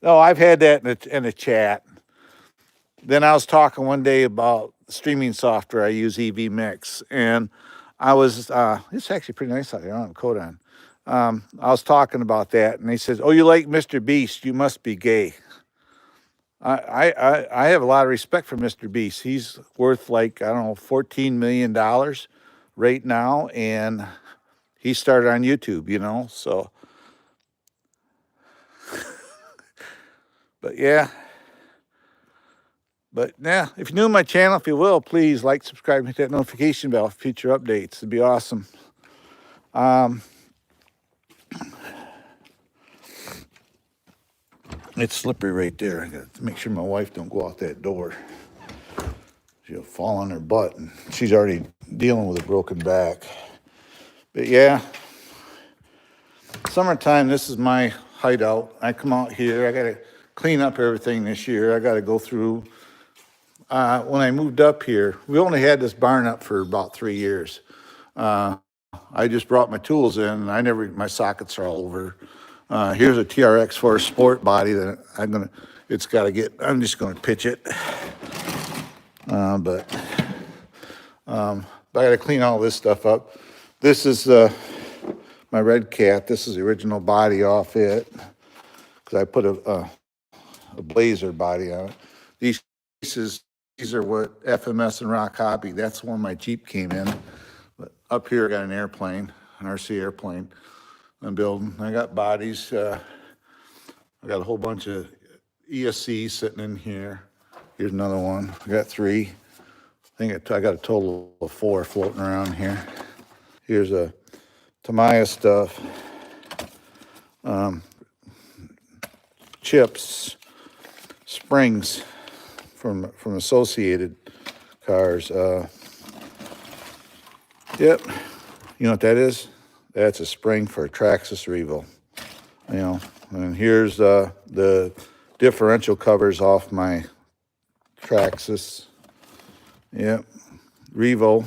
No, I've had that in a chat. Then I was talking one day about streaming software. I use EV Mix, and it's actually pretty nice out there. I don't have a coat on. I was talking about that, and they says, "Oh, you like Mr. Beast? You must be gay." I have a lot of respect for Mr. Beast. He's worth, like, I don't know, $14 million right now, and he started on YouTube. So, but yeah. But yeah, if you're new to my channel, if you will, please like, subscribe, hit that notification bell for future updates. It'd be awesome. It's slippery right there. I got to make sure my wife don't go out that door. She'll fall on her butt, and she's already dealing with a broken back. But yeah, summertime, this is my hideout. I come out here. I got to clean up everything this year. I got to go through. When I moved up here, we only had this barn up for about 3 years. I just brought my tools in, and my sockets are all over. Here's a TRX for a sport body that I'm just gonna pitch it. But I gotta clean all this stuff up. This is my Red Cat. This is the original body off it, because I put a Blazer body on it. These are what FMS and Rock Hobby, that's where my Jeep came in. But up here, I got an airplane, an RC airplane I'm building. I got bodies. I got a whole bunch of ESC sitting in here. Here's another one. I got 3. I got a total of 4 floating around here. Here's a Tamiya stuff. Chips, springs from Associated Cars. Yep. You know what that is? That's a spring for a Traxxas Revo. And here's the differential covers off my Traxxas. Yep. Revo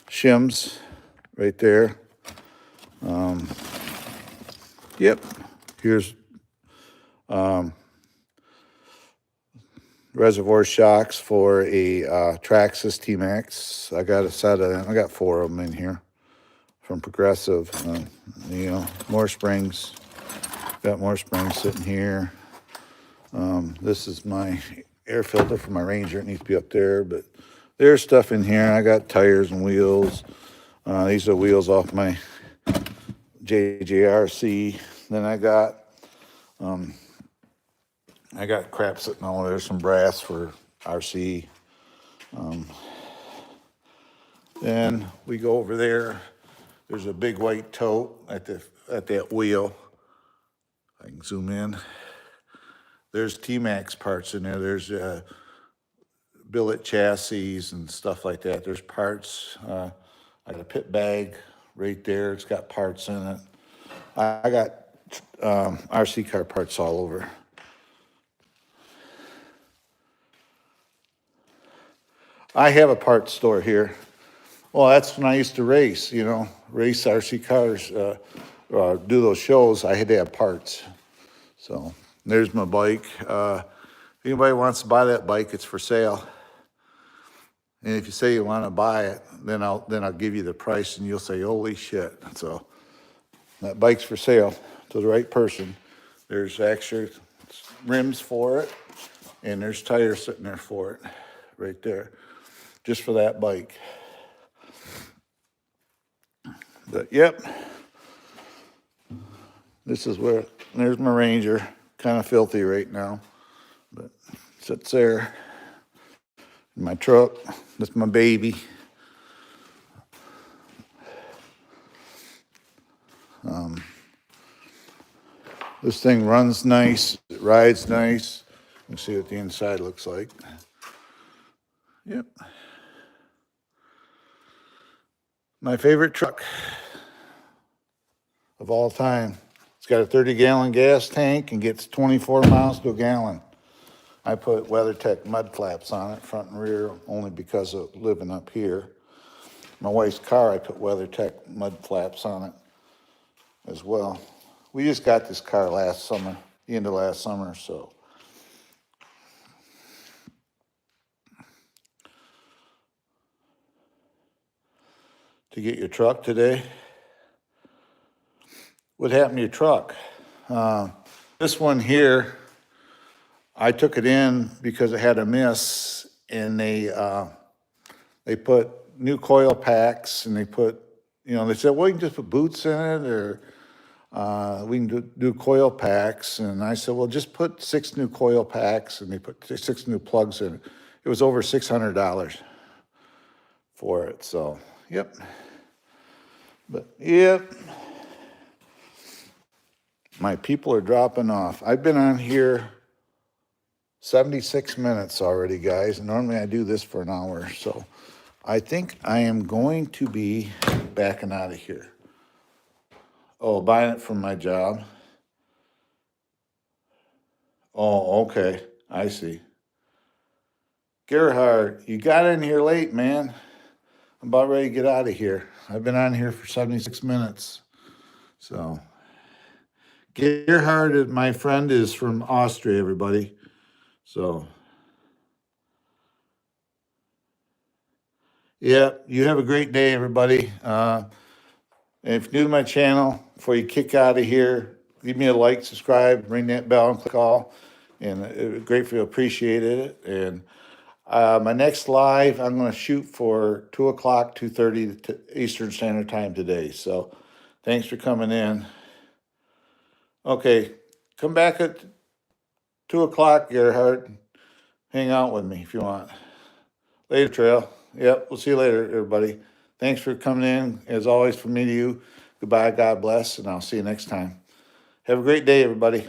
shims right there. Yep. Here's reservoir shocks for a Traxxas T-Max. I got a set of them. I got 4 of them in here from Progressive. More springs. Got more springs sitting here. This is my air filter for my Ranger. It needs to be up there, but there's stuff in here. I got tires and wheels. These are wheels off my JJRC. Then I got crap sitting over there, some brass for RC. Then we go over there. There's a big white tote at that wheel. I can zoom in. There's T-Max parts in there. There's billet chassis and stuff like that. There's parts. I got a pit bag right there. It's got parts in it. I got RC car parts all over. I have a parts store here. Well, that's when I used to race, race RC cars, do those shows. I had to have parts. So there's my bike. If anybody wants to buy that bike, it's for sale. And if you say you want to buy it, then I'll give you the price, and you'll say, "Holy shit!" So that bike's for sale to the right person. There's extra rims for it, and there's tires sitting there for it, right there, just for that bike. But yep, this is where, there's my Ranger, kind of filthy right now, but sits there in my truck. That's my baby. This thing runs nice, it rides nice. You can see what the inside looks like. Yep. My favorite truck of all time. It's got a 30-gallon gas tank and gets 24 miles to a gallon. I put WeatherTech mud flaps on it, front and rear, only because of living up here. My wife's car, I put WeatherTech mud flaps on it as well. We just got this car last summer, the end of last summer, so. To get your truck today. What happened to your truck? This one here, I took it in because it had a miss, and they put new coil packs, and they put, they said, well, you can just put boots in it, or we can do coil packs. And I said, well, just put 6 new coil packs, and they put 6 new plugs in it. It was over $600 for it, so, yep. But, yep. My people are dropping off. I've been on here 76 minutes already, guys. Normally I do this for an hour, so I think I am going to be backing out of here. Oh, buying it from my job. Oh, okay. I see. Gerhard, you got in here late, man. I'm about ready to get out of here. I've been on here for 76 minutes. So, Gerhard, my friend, is from Austria, everybody. So, yeah, you have a great day, everybody. If you're new to my channel, before you kick out of here, give me a like, subscribe, ring that bell, and click all. And gratefully appreciated it. And my next live, I'm going to shoot for 2 o'clock, 2:30 Eastern Standard Time today. So thanks for coming in. Okay, come back at 2 o'clock, Gerhard. Hang out with me if you want. Later, Trail. Yep, we'll see you later, everybody. Thanks for coming in. As always, from me to you, goodbye, God bless, and I'll see you next time. Have a great day, everybody.